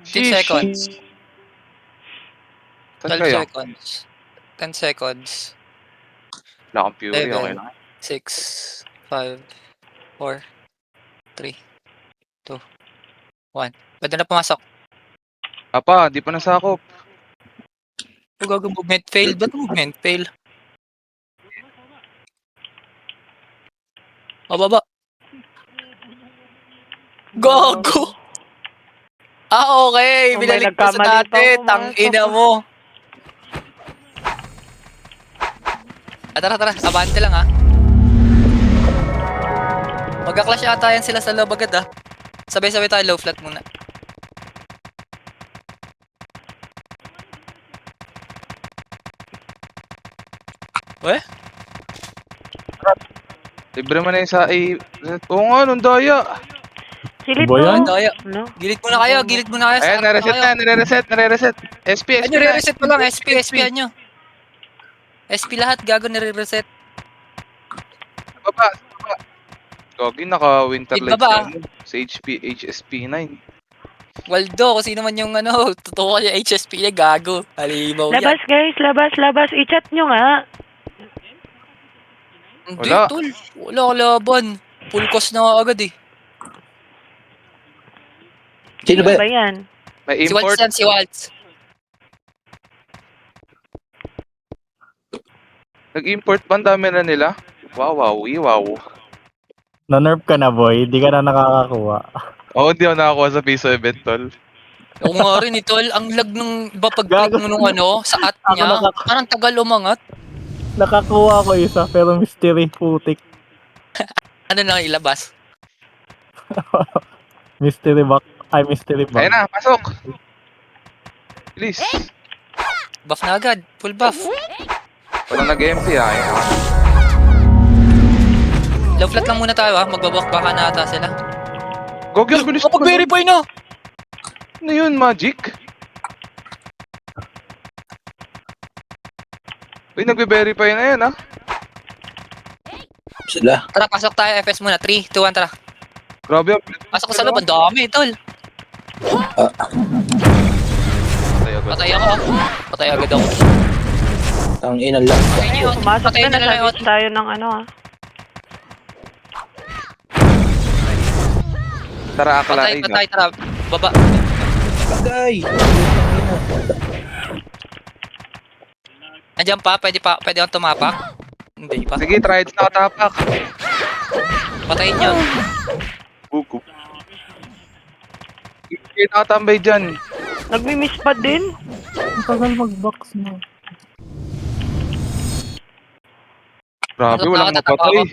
10 seconds. 12 kayo? seconds. 10 seconds. Wala akong fury, okay 7, na. 6, 5, 4, 3, 2, 1. Pwede na pumasok. Apa, di pa nasakop. Gago, movement fail. Ba't movement fail? Baba. Gago! Okay. Oh, may Binalik ko sa nagkamali pa dati. pumasok. Tangina mo. Tara. Abante lang, ha. Magka-clash ata yan sila sa loob agad, ha. Sabay-sabay tayo low flat muna. Weh? Libre mo na yung sa Oo nga, nung daya. Silip Ba yan? mo. Daya. Ano? Gilid muna kayo. Ayan, nare-reset. SP. Ay, nire-reset pa lang. SP nyo. SP lahat. Gago, nire-reset. Baba. Gogi, naka-winter Mid lights baba. ka mo. Sa HSP9. Waldo, kung sino man yung totoo yung HSP niya, gago. Halimaw yan. Labas guys, labas. I-chat nyo nga. Hindi, Wala. tol. Wala kalaban. Full cost na nga agad eh. Sino ba? Ano ba yan? May Si Waltz import. yan, si Waltz. Nag-import pa, ang dami na nila. Wow. Na-nerf ka na, boy. Hindi ka na nakakakuha. Oo, hindi ako nakakuha sa piso event, tol. Ako nga rin eh, tol. Ang lag nung iba pag-click mo nung sa at Ako niya. Parang tagal umangat. Nakakuha ko isa, pero mystery putik. Ano na ilabas? Mystery box. Ay, mystery box. Ayun na, pasok. Please. Buff na agad. Full buff. Walang nag-MP, ah. Ayun. Low flat lang muna tayo, ha. Magbabuff baka na ata sila. Gogi, ang bilis ko. Kapag-verify na! Ano yun, magic? Uy, nagbe-verify na yan, ah. Sila. Tara, pasok tayo. FS muna. 3, 2, 1, tara. Grabe, ang Pasok ko sa loob. Ang dami, tol. Patay agad. Patay agad ako. Ang inan lang. Patay niyo. Pumasok Patay na, niyo lang nasabit tayo ng ano ah. Tara, Patay, akalain, tara. Baba. Bagay. Andiyan pa? Pwede akong tumapak? Hindi pa. Sige, try it na katapak. Patayin niyo. Buko. Sige, nakatambay dyan. Nagmi-miss pa din. Ang tagal mag-box mo. Grabe, Pasok na walang ako, tatapa mapatay.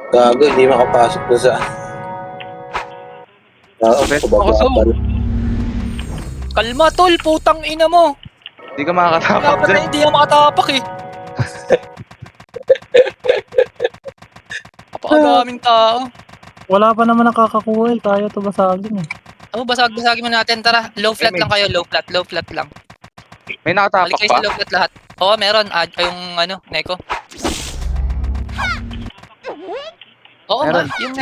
Gago, hindi makapasok na sa... Best ako, so. Kalma, tol. Putang ina mo. Hindi ka makakatapak Dapat dyan. na hindi ako makatapak eh. Kapakagaming tao. Wala pa naman nakakakuha eh. Kaya to basagin eh. Basagin mo natin. Tara, low flat lang kayo. Low flat lang. May Balik nakatapak kayo pa? sa low flat lahat. Oo, meron. Yung Neko. Oo nga, Meron. yung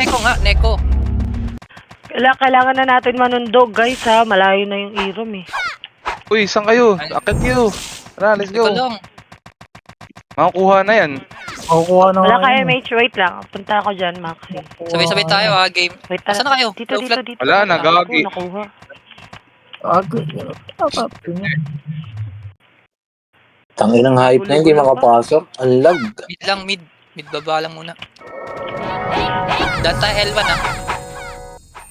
Neko. Kailangan na natin manundog guys ha. Malayo na yung Irom eh. Uy, saan kayo? Akit kayo. Tara, let's Ikaw go. lang. Makakuha na yan. Makukuha na Wala nga kaya yun eh. MH, wait lang. Punta ako dyan, Maxi. Sabay-sabay tayo game. Wait, tara. Asan na kayo? Dito, Low dito, flat? dito. Wala na, gagi. Nakuha. Tanginang hype na, hindi makapasok. Ang lag. Mid lang, mid. Mid baba lang muna. Data L1 ah.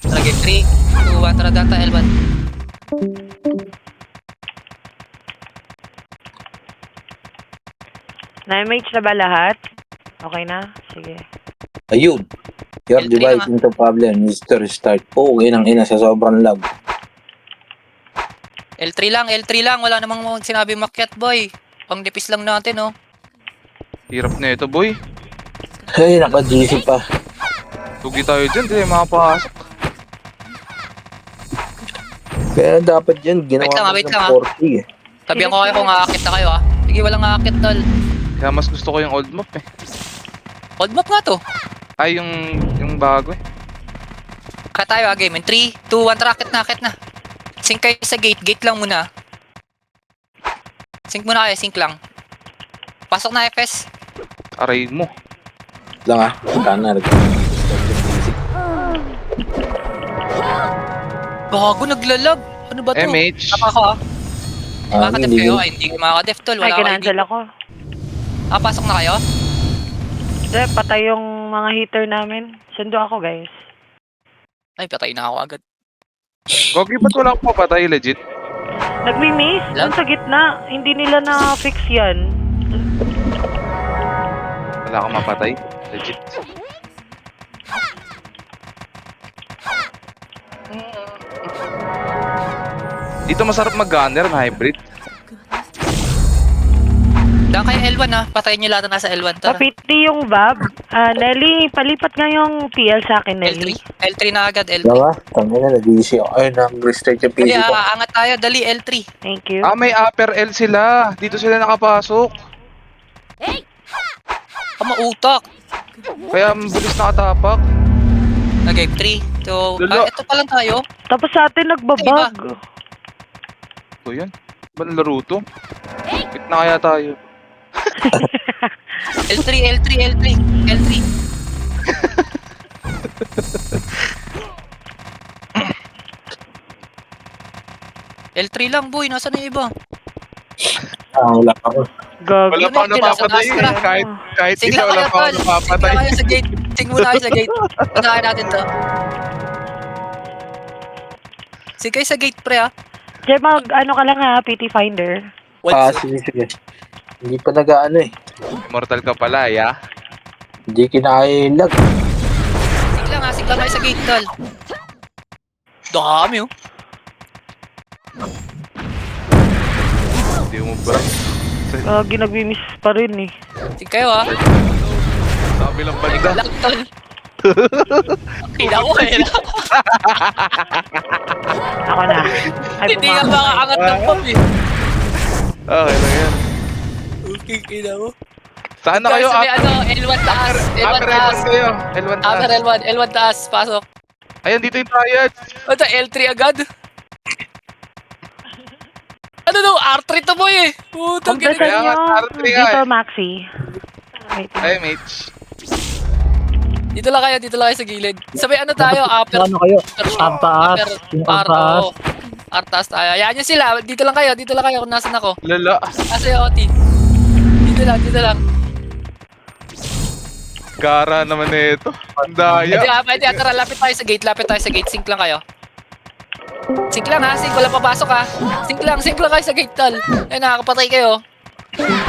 Tara game 3, 2, 1. Tara data L1. Na-MH na ba lahat? Okay na? Sige. Ayun. Your L3 device lang, into problem needs to restart. Oo, inang ina sa sobrang lag. L3 lang. Wala namang sinabi makyat boy. Pang dipis lang natin oh. Hirap na ito, boy. Ay, naka-GC pa. Tugi tayo dyan, di makapasok. Kaya dapat yan, ginawa Wait ko lang, ng 40 eh. Sabihan ko kayo kung aakit na kayo ah. Sige, walang aakit tol. Kaya mas gusto ko yung old map, eh. Old map nga to. Ay, yung bago eh. Kaya tayo game. 3, 2, 1, racket na. Sync kayo sa gate. Gate lang muna. Sync muna kayo, sync lang. Pasok na FS. Aray mo. Lang ah. Kana. Gago, naglalag. Ano ba to? MH. Tapa ko ah. Makakadef hindi kayo? ko- Ay, hindi kayo makakadef tol. Ay, Wala kayo kinancel dito. ako. Pasok na kayo? Hindi, patay yung mga heater namin. Sundo ako, guys. Ay, patay na ako agad. Gogi, ba't wala akong papatay? Legit. Nagmi-miss Wala. dun sa gitna. Hindi nila na-fix yan. Wala akong mapatay. Legit. Dito masarap mag-gunner na hybrid. Daan kayo L1 ah. Patayin nyo lahat na nasa L1. Tara. Papiti yung Bob. Nelly, palipat nga yung PL sa akin, Nelly. L3. L3 na agad. L3. Lang ah. Tangina, nag-easy ako. Ay, nang-restart yung Dali, PC ko. angat tayo. Dali, L3. Thank you. Ah, may upper L sila. Dito sila nakapasok. Mautak. Kaya mabilis nakatapak. Game 3. So, Lalo. ito pa lang tayo. Tapos sa atin nagbabag. So yan. Ba't laro to? Hit na kaya tayo. L3, L3, L3. L3. L3 lang, boy. Nasaan na yung iba? Wala ako. Gag. Wala pa ako Yun, napapatay. tinasa- Kahit Sige ikaw, lang wala kayo, pa ako tol. Sige napapatay. lang kayo sa gate. Sing muna kayo sa gate. Panahin natin to. Sige kayo sa gate, pre, ah. Diyan ano ka lang ha, PT Finder. What's up? Sige. Hindi pa nag-ano eh. Immortal ka pala, ya. Hindi kinaya yung lag. Sige lang kayo sa gate, tol. Dami, oh. Hindi mo ba? Gag, nagmi-miss pa rin eh. Sige kayo, ah. Sa kabilang banda. Lang, tol. Kina ko, eh. Ako na. Ay, Hindi nga bumangon. makaangat ng pop, eh. Okay lang yan. Okay, kina mo. Saan na kayo? Sabi, ano, L1 taas. L1 Upper taas. L1 kayo. L1 Upper taas. L1. L1 taas. Pasok. Ayan, dito yung triad. Ano, L3 agad? Ano no? R3 to, boy, eh. Putang Pagdasan ina. Kaya nga, nyo. R3 nga Dito, eh. Maxi. Wait. Ay, mates. Dito lang kayo sa gilid. Sabi, ano tayo? Upper. Ano kayo? upper- Artaas. Yung artaas. Artaas tayo. Ayan nyo sila. Dito lang kayo kung nasan ako. Lala. Nasa yung OT. Dito lang. Gara naman na ito. Ang daya. Pwede, tara, lapit tayo sa gate. Sync lang kayo. Sync lang ha, wala papasok ha. Sync lang kayo sa gate, tol. Ay, nakakapatay kayo.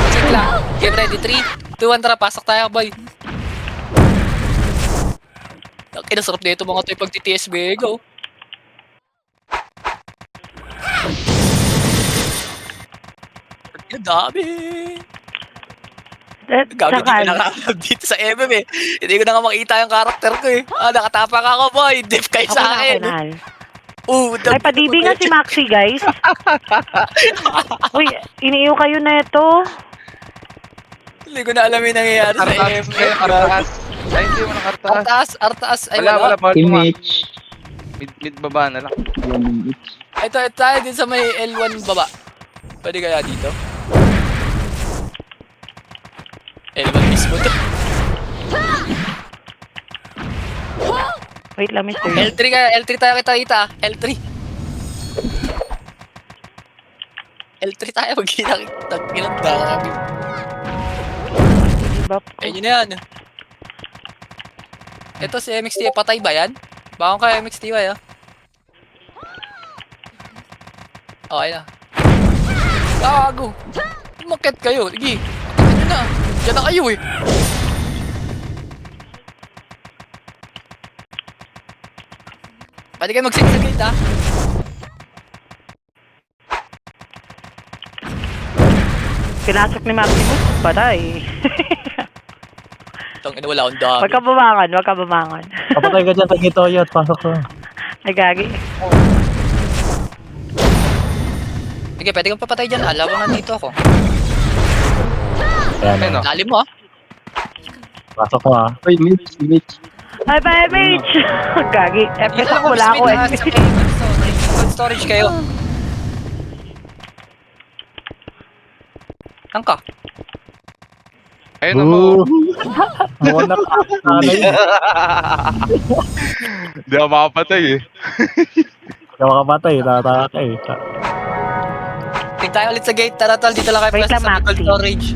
Sync lang. Game ready, 3, 2, 1, tara, pasok tayo, boy. Kinasarap na ito mga to'y pag-TTSB, go. Ang dami. Gago, di ko Sakal. nakakab dito sa MM eh. Hindi ko na nga makita yung karakter ko eh. Nakatapak ako, boy. Def kayo Ako sa na, akin. Nal. Ay, Ay, padibi nga si Maxi, guys. Uy, iniiw kayo na ito. Hindi ko na alam yung nangyayari sa Artaas MM. kayo, artaas. Ay, hindi mo ng artaas. Artaas. Ay, Wala, wala. bawal mo. Image. Mid baba na lang. Ito tayo din sa may L1 baba. Pwede kaya dito? L1 mismo to. Wait lang, Mr. L3 kaya, L3 tayo kita. L3. L3 tayo, mag-inakita. Dami. Bap. Ayun na yan. Ito si MXT, patay ba yan? Bakong kaya MXT ba ya? Okay na. Gago! Umakit kayo, lagi. Umakit na. Diyan na kayo eh. Pwede kayo mag-sync sa gate ha? Pinasok ni Maximus. Patay. Itong ina, wala akong dami. Wag ka bumangon. Kapatay ka dyan sa Gitoyot. Pasok ko. Ay, gagi. Sige, pwede kang papatay dyan. Alam mo nandito ako. Ayan. Ayun o. Lalim mo ah. Pasok mo ah. Uy, Mitch. Ay, pa, MH! Gagi. FS ako, wala ako, Sa MH. cold storage kayo. Saan ka? Ayun mo. Mukhang nakakanay. Hindi ako makapatay eh. Hindi ako kapatay, tataka ka eh. Tingin tayo ulit sa gate. Tara tol, dito lang kayo Wait pwesto lang, sa cold Maxi. storage.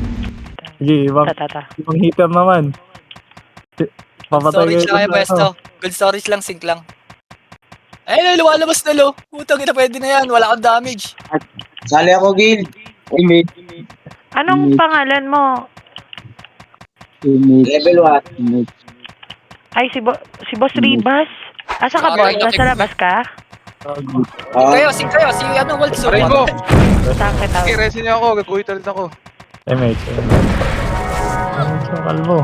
Sige, ibang Tata. heater naman. Papatay Storage lang kayo dun, pwesto. Cold storage lang, sync lang. Ayun, lumalabas na lo. Putang ina, pwede na yan. Wala akong damage. Sali ako, Gil. Uy, Mitch. Anong pangalan mo? Mitch. Level 1. Mitch. Ay, si Boss Ribas. Asa ka, boss? Nasa labas ka? Sync kayo. Si ano, Waltz. Aray ko! Sakit ako. Okay, resin niyo ako. Gagawin ulit ako. MH. Ano sa kalbo?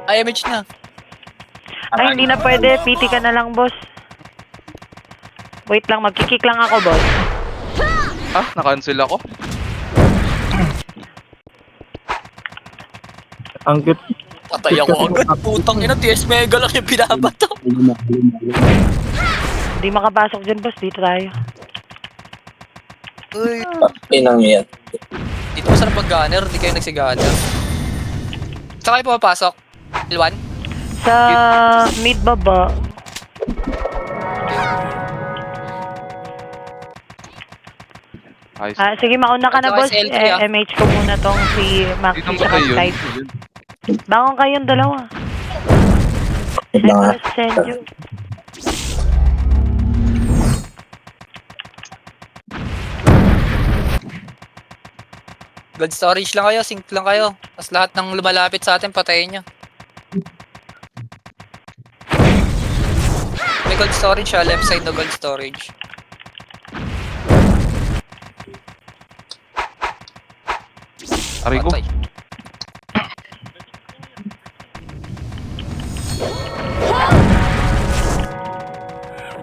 Ay, image na. Ay, hindi na pwede. PT ka na lang, boss. Wait lang, magkikik lang ako, boss. Ah, na-cancel ako. Ang cute. Patay ako agad. Putang ina, TS Mega lang yung binabato. Hindi makapasok dyan, boss. Dito tayo. Uy, Inang yan. dito masarap mag-gunner. Di kayo nagsi-gunner. Saan kayo pumapasok? L1? Sa mid baba. Ayos. Sige, mauna ka na, Ito boss. kasi L3, ah. MH ko muna tong si Maxi Dito sa ba kayo? side. Bangon kayong dalawa. Wait lang ha. Send you. Blood storage lang kayo, sync lang kayo. Tapos lahat ng lumalapit sa atin, patayin nyo. May gold storage siya, left side na gold storage. Aray ko. Patay.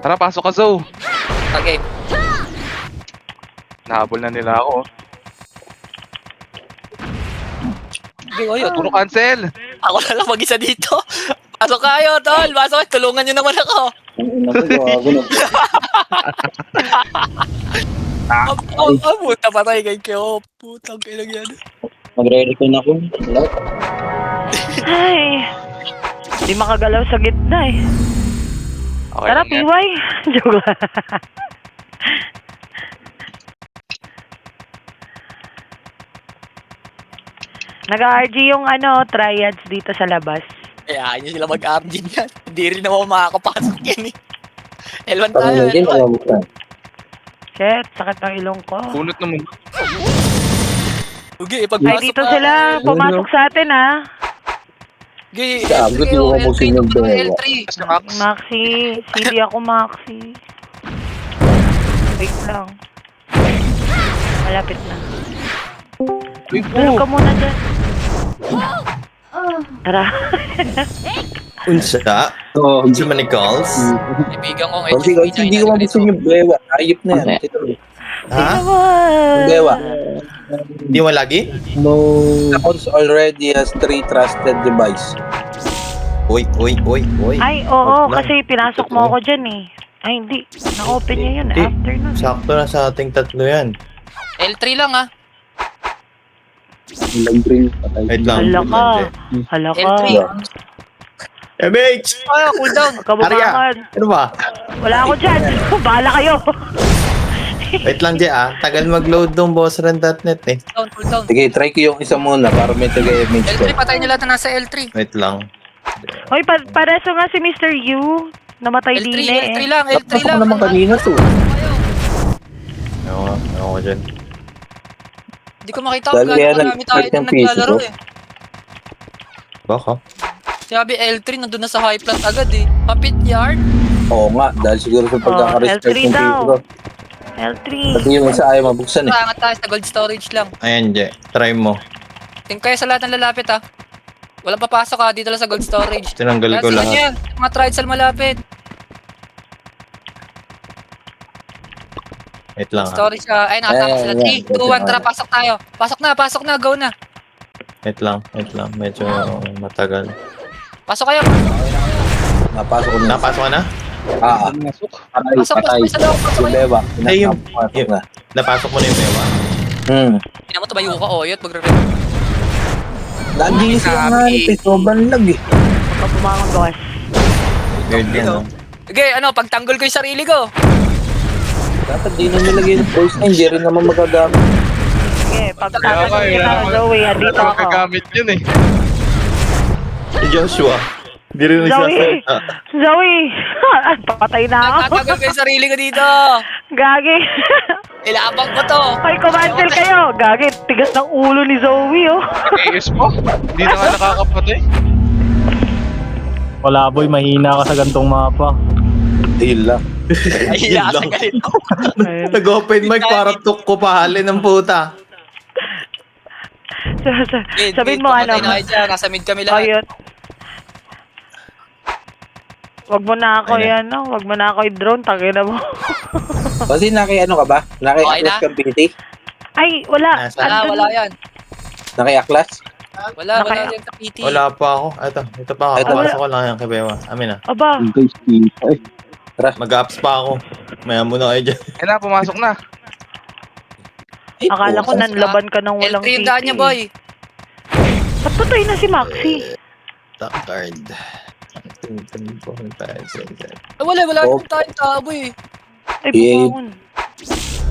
Tara, pasok ka, Zoe. Okay. Nahabol na nila ako. Okay, oh, yun. Puro cancel. Ako na lang mag-isa dito. Pasok kayo, tol. Pasok kayo. Tulungan nyo naman ako. Puta, patay kay Kyo. Putang kailang yan. Magre-recon ako. Ay. Hindi makagalaw sa gitna eh. Okay Tara, lang yan. PY. Joke lang. Nag-RG yung triads dito sa labas. Kaya nyo sila mag-argin yan. Hindi rin ako makakapasok yan eh. L1 tayo, Panginoon din, L1. alam mo ka. Shit, sakit ng ilong ko. Punot naman. Okay, Ay, ipagpasok dito ka. sila. Pumasok sa atin, ha. Okay, Sabi ko, L3 di ko oh, mabusin L3 yung to dalawa. L3. Kasi Max. Maxi. CD ako, Maxi. Wait lang. Malapit na. Uy, Tulog ka muna dyan. Tara. Unsa? Oo, Unsa man ni calls? Kaibigan kong Kasi hindi ko mabusin yung bewa. Ayop na yan. Ha? Yung bewa. Di mo lagi? No. House already has 3 trusted device. Uy. Ay, oo. Wag lang. Kasi pinasok mo ako dyan, eh. Ay, hindi. Na-open niya yun. Hindi. After nun. Sakto na sa ating tatlo yan. L3 lang ah. Nag-bring patay. Wait lang. Hala ka. Lande. Hala ka. L3. MH! Ah, cool down. Kabubangan. Ano ba? Wala ako dyan. Bahala kayo. Wait lang, Je Tagal mag-load ng bossrun.net eh. Cool down. Sige, try ko yung isa muna para may taga-image ko. L3, patay nila na nasa L3. Wait lang. Hoy, pareso nga si Mr. Yu. Namatay L3, din eh. L3 lang, L3 Pasok lang. ko naman kanina to. Ako ko dyan. Hindi ko makita Dahil kung kaya gano'n marami tayo nag-start na ng piso, naglalaro no? eh. Baka? Sabi L3, nandun na sa high plant agad eh. Kapit yard. Oo nga, dahil siguro sa pagkaka-restart L3 ng daw. piso ko. L3. Pati yung isa ayaw mabuksan eh. Angat tayo sa gold storage lang. Ayan, Je. Try mo. Tingin kayo sa lahat ng lalapit ah. Walang papasok ah, dito lang sa gold storage. Tinanggal ko Lahat sa kanya lahat. yan. Mga trials sa malapit. Wait lang ha. Storage ah. Ay, nakatapos sila. Ayan, 3, 2, 1, ayan. tara, pasok tayo. Pasok na, go na. Wait lang. Medyo matagal. Pasok kayo. Napasok ko na. Napasok ka na? Pumasok. Patay, Pasok, patay. pasok sa loob. Pasok Yung kayo. bewa. Ay, yung- Pinapasok na. Napasok mo na yung mewa? Tingnan mo, tumayo ka, Oyot. Lagi siya nga. Sobrang lag eh. Pag bumangon, boss. Weird yan, no? Sige, pagtanggol ko yung sarili ko. Dapat di na nilagay yung voice na. Hindi rin naman magagamit. Sige, pag Kaya tatanggol nga, kita, Zoe, andito ako. Magagamit yun eh. Si Joshua. Hindi rin Zoe! nagsasalita. Zoe! Patay na ako. Nagtatanggol ko yung sarili ko dito. Gagi. Ilabang ko to. Ay, kumancel kayo. Gagi, tigas ng ulo ni Zoe, oh. Ayos mo. Hindi na nga nakakapatay. Wala boy, mahina ka sa gantong mapa. Ayun lang. Ay, Yun sa lang. ganito. Nag-open mic para tukko pahalin ng puta. Sabihin mo, ano. Patay na kayo dyan. Nasa mid kami lahat. Ayun. Wag mo na ako Ayun. yan, no? Wag mo na ako i-drone. Tangina mo. Kasi ano ka ba? Okay Naki-aklas na? kang PT? Ay, wala. Nasa- Wala yan. Naki-aklas? Wala yan sa PT. Wala pa ako. Ito pa ako. Ito, Papasok ko lang yan kay Bewa. Amin na. Aba. Guys, kita eh. Mag-ups pa ako. Maya muna kayo dyan. Ayun na, pumasok na. Ay, Akala ko puta. nanlaban ka ng walang L3 yung daan niya, boy. Ba't patay na si Maxi? Top card. Wala Oh. tayong tabo eh. Ay, Eh, bumangon.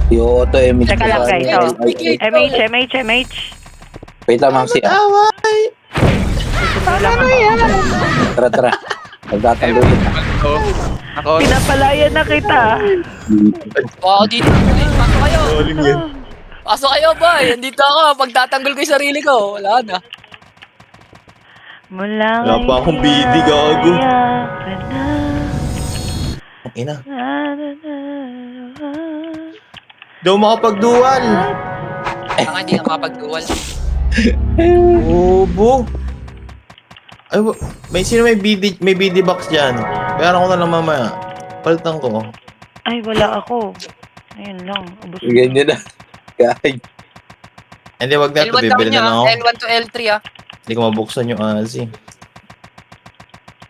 Yung auto MH. Teka lang, guys, oh. Ay, MH. wait lang, Maxi. Tara. Magtatanggol kita. Ito. Ako. Pinapalayan na kita. Wow, dito. Pasok kayo. Rolling yan. Pasok kayo, boy. Andito ako. Pagtatanggol ko yung sarili ko. Wala na. Mula Wala pa akong BD, gago. Ang ina. Daw makapag-dual. Tanga, hindi na makapag-dual. Obo. Ay, may BD box dyan. Pero ako na lang mamaya. Palitan ko. Ay, wala ako. Ayun lang. Ubus. Ganyan na. Kahit. Hindi, wag na ito. L1 daw Bibili niya. na lang ako. L1 to L3 ah. Hindi ko mabuksan yung Asi.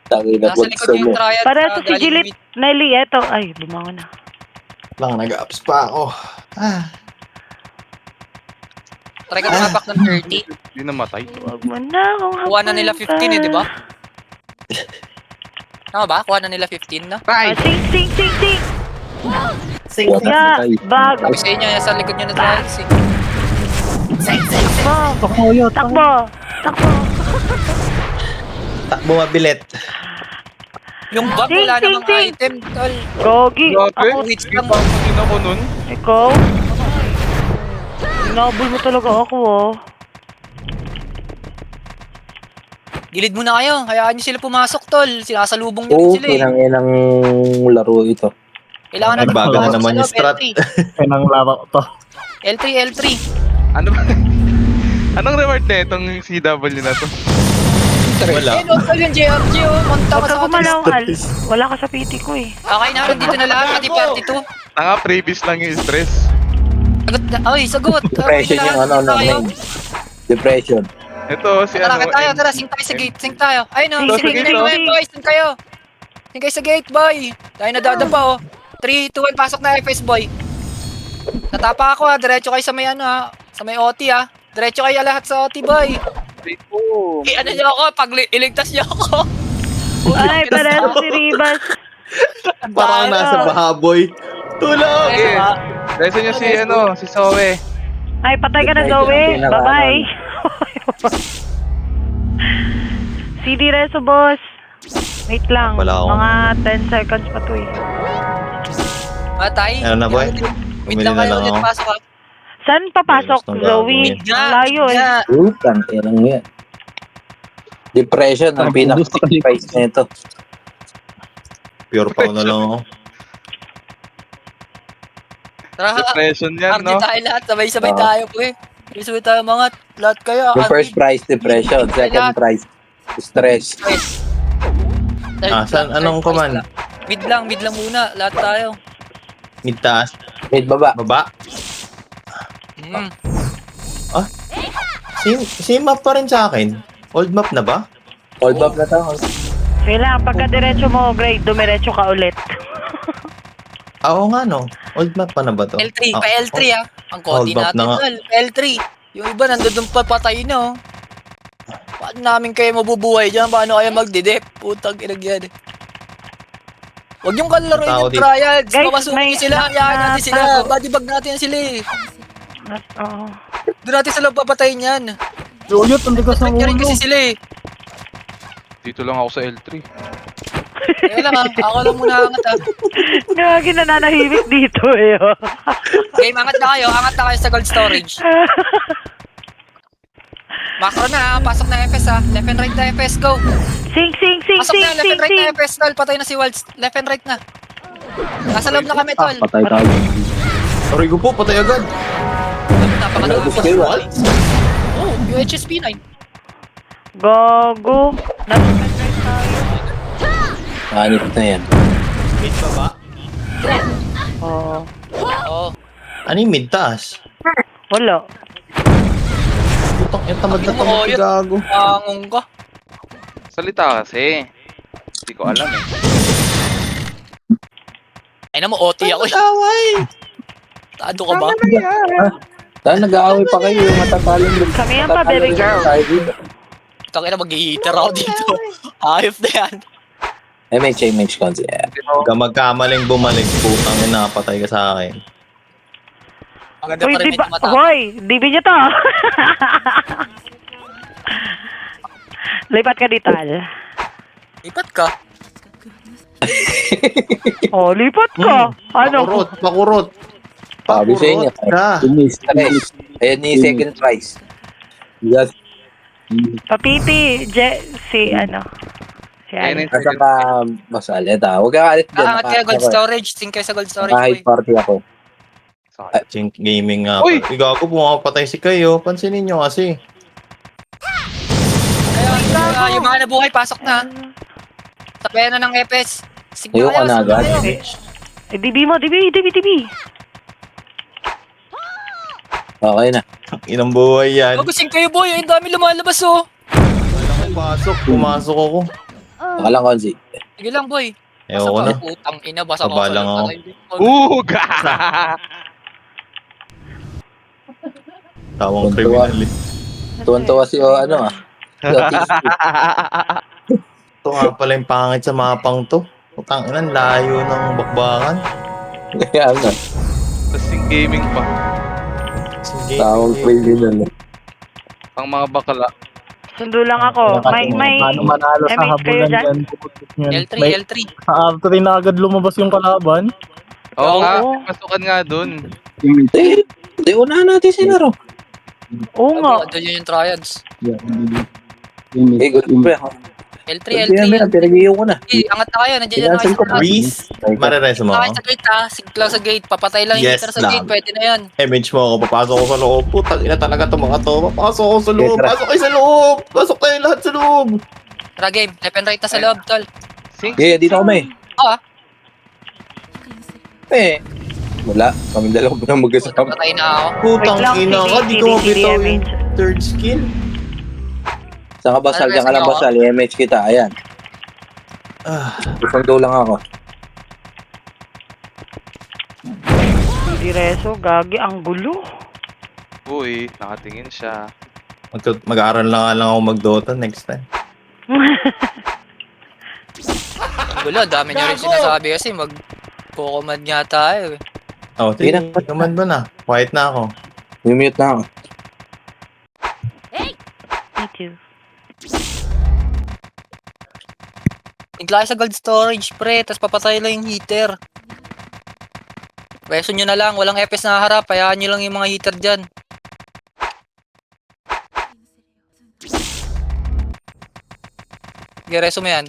Tangin na Nasa likod buksan yung mo. trial. Para sa sa galing sigilit. mid. Nelly, eto. Ay, bumangon na. Lang, nag-ups pa ako. Try ka tumapak ng 30. Hindi namatay. Huwag mo na akong Kuha na nila 15 eh, di ba? Tama ba? Kuha na nila 15 na? Tay! Sing! Ya, bag. Sabi sa inyo, sa likod nyo na trials eh. Takbo. Takbo mabilit. Yung bag, Sing, wala sing, namang sing. item. Tol. Gogi. Grabe. Ako, Wait Hindi lang. pa ako din ako nun. ikaw. Inabol mo talaga ako, oh. Gilid muna kayo. Hayaan nyo sila pumasok, tol. Sinasalubong nyo rin Oo, sila eh. pinang laro ito. Kailangan natin Nagbago na pumasok naman sa yung loob, strat. L3. Pinang laro to. L3. Ano ba? Anong reward na itong CW na to? Wala. Eh, tol yung JRG, oh. Monta Huwag ka ka sa atin. kumalaw, Al. Wala ka sa PT ko, eh. Okay na, dito na lahat. Pati party 2. Tanga, previous lang yung stress. Sagot na. Ay, sagot. Depression yung Dito ano, tayo. main. Depression. Ito, si Tara, ano. tayo. Tara, sing tayo sa gate. Sing tayo. Ay, no. Sing, Sing sing, kayo, sing. boys. Sing kayo. Sing kayo sa gate, boy. Tayo nadadapa, oh. 3, 2, 1. Pasok na, FS, boy. Natapa ako, ha. Diretso kayo sa may ano, ha. Sa may OT, ha. Diretso kayo lahat sa OT, boy. Eh, ano nyo ako? Pag iligtas nyo ako. Ay, parang si Ribas. Parang nasa bahaboy. Tulog! Okay. Reso nyo si ano, si Zoe. Ay, patay ka na, Zoe. Bye-bye. CD Reso, boss. Wait lang. Wala akong- Mga 10 seconds pa to, eh. Matay. Ano na, boy? Mid Bumili lang na kayo lang ulit ako. pasok, ha. Saan papasok, Gusto ng Zoe? gagawin. Ang layo, eh. Utang, inang yan. Depression, ang pinaka-price nito. Pure pa na lang ako. Tara, Depression yan, RD no? tayo lahat. Sabay-sabay Oo. tayo, pre. Sabay-sabay tayo mga lahat kayo. Yung first prize, depression. Second prize, stress. Saan? Anong command? Mid lang muna. Lahat tayo. Mid taas. Mid baba. Baba. Mm. Same map pa rin sa akin. Old map na ba? Hold up na to. Sige lang, pagka diretso mo, Gray, dumiretso ka ulit. Oo nga no. Old map pa na ba to? L3, Ah, pa L3 ah. Ang konti Hold up natin, na nga. tol. L3. Yung iba nandun pa patay na oh. Paano namin kayo mabubuhay dyan? Paano kayo magdidep? Putang inag yan. Huwag yung kalaroin Tao yung dito. trials. Guys, Mamasukin may- sila. Hayaan natin sila. tago. Body bag natin sila eh. Oo. Doon natin sila papatayin yan. Uyot, ang tigas ng Respect rin ulo. kasi sila eh. Dito lang ako sa L3. Kaya lang ah. Ako lang muna angat ah. Gagi, nananahimik dito eh. Oh. Game, angat na kayo. Angat na kayo sa gold storage. Macro na ah. Pasok na FS ah. Left and right na FS. Go. Sing, sing, sing, Pasok sing, na. Left sing, and right na sing. FS. Tol. Patay na si Waltz. Left and right na. Nasa loob na kami, tol. Patay tayo. Sorry ko po, patay agad. Napakalakas. Nabos kayo ah. Oh, UHSP 9. Gago. Nasa right tayo. Hanip na yan. Mid pa ba? Oo. Oo. Ano yung mid taas? Wala. Putang yung tamad na Ang tamad oyot. gago. Pangong ka. Salita kasi. Hindi ko alam eh. Ay na mo, OT ako eh. Away! Tado ka ba? Dahil nag-aaway pa kayo yung matataling doon. Kami yan pa, baby girl. Tangina, mag-heater ako dito. Ayop na yan. MH Konzi. Yeah. Huwag ka magkamaling bumalik, putang ina, patay ka sa akin. Ang ganda Uy, pa rin di ba? medyo mata. Hoy, DB nyo to. Lipat ka dito, Al. Lipat ka. Oh, lipat ka. Ano? Pakurot. Sabi sa inyo. Ka. Tumis. Tres. Ayan yung second prize. Yes. Papipi, si ano? Si Ayun Al. yung Nasa ka masal. Eto, huwag ka alit dyan. Angat kayo gold storage. Sing kayo sa gold storage. Naka-hide boy. party ako. Chink gaming nga. Uy! Igago, pumapatay si kayo. Pansinin nyo kasi. Kaya yung mga nabuhay, pasok na. Sabayan na ng EPS. Sing Ayoko kayo, na sing agad. kayo. DB mo, DB. Okay na. Inang buhay yan. Bago sing kayo boy. Ang dami lumalabas oh. Pumasok ako. Baka lang, Konzi. Sige lang boy. Ayoko na. Putang ina, basa Taba lang ako. Uga! Tawang Tuntua. criminal. Tuwan-tuwa si ano ah. Si Otis. Ito nga pala yung pangit sa mapang to. Putang ina, layo ng bakbakan. Kaya nga. Tapos yung gaming pa. Sige. Tawag crazy nun. Ang mga bakala. Sundo lang ako. May Paano manalo sa MH kayo habulan dyan? dyan? Puputok niyan. L3, May, L3. sa after na agad lumabas yung kalaban. Oo nga, Oo. pasukan nga dun. Hindi, unahan natin si Naro. Oo nga. Doon yun yung triads. Eh, good pre. L3, Hindi L3. namin, pinag-iyo ko na. Eh, angat na kayo. Nandiyan na Pinansin kayo ko, sa gate. Breeze. Marereso mo Sakay ako. sa gate ha. Sig lang sa gate. Papatay lang yung Yes, meter sa lang. gate. Pwede na yan. Image mo ako, papasok ako sa loob. Putang ina talaga itong mga to. Papasok ako sa loob. Petra. Pasok kayo sa loob. Pasok tayo lahat sa loob. Tara game. Left and right na sa loob, tol. Sing. Yeah, dito kami. Ah, Eh, wala. Kami dalawa pa nang mag-asama. patay na ako. Putang Wait lang, ina ka. Di ko mabitaw yung DMH. third skill. Saan ka basal? Diyan ka lang basal. I-MH kita. Ayan. Ah, Susundo lang ako. Hindi reso. Gagi, ang gulo. Uy, nakatingin siya. mag-aaral lang ako mag-Dota next time. Wala, dami nyo rin sinasabi kasi mag-command nga tayo eh. Oh, Sige sige. Command mo na. Quiet na ako. Mute na ako. Me too. Tigla sa gold storage, pre. Tapos papatay lang yung heater. Reso nyo na lang. Walang EPS na harap. Hayaan nyo lang yung mga heater dyan. Okay, reso mo yan.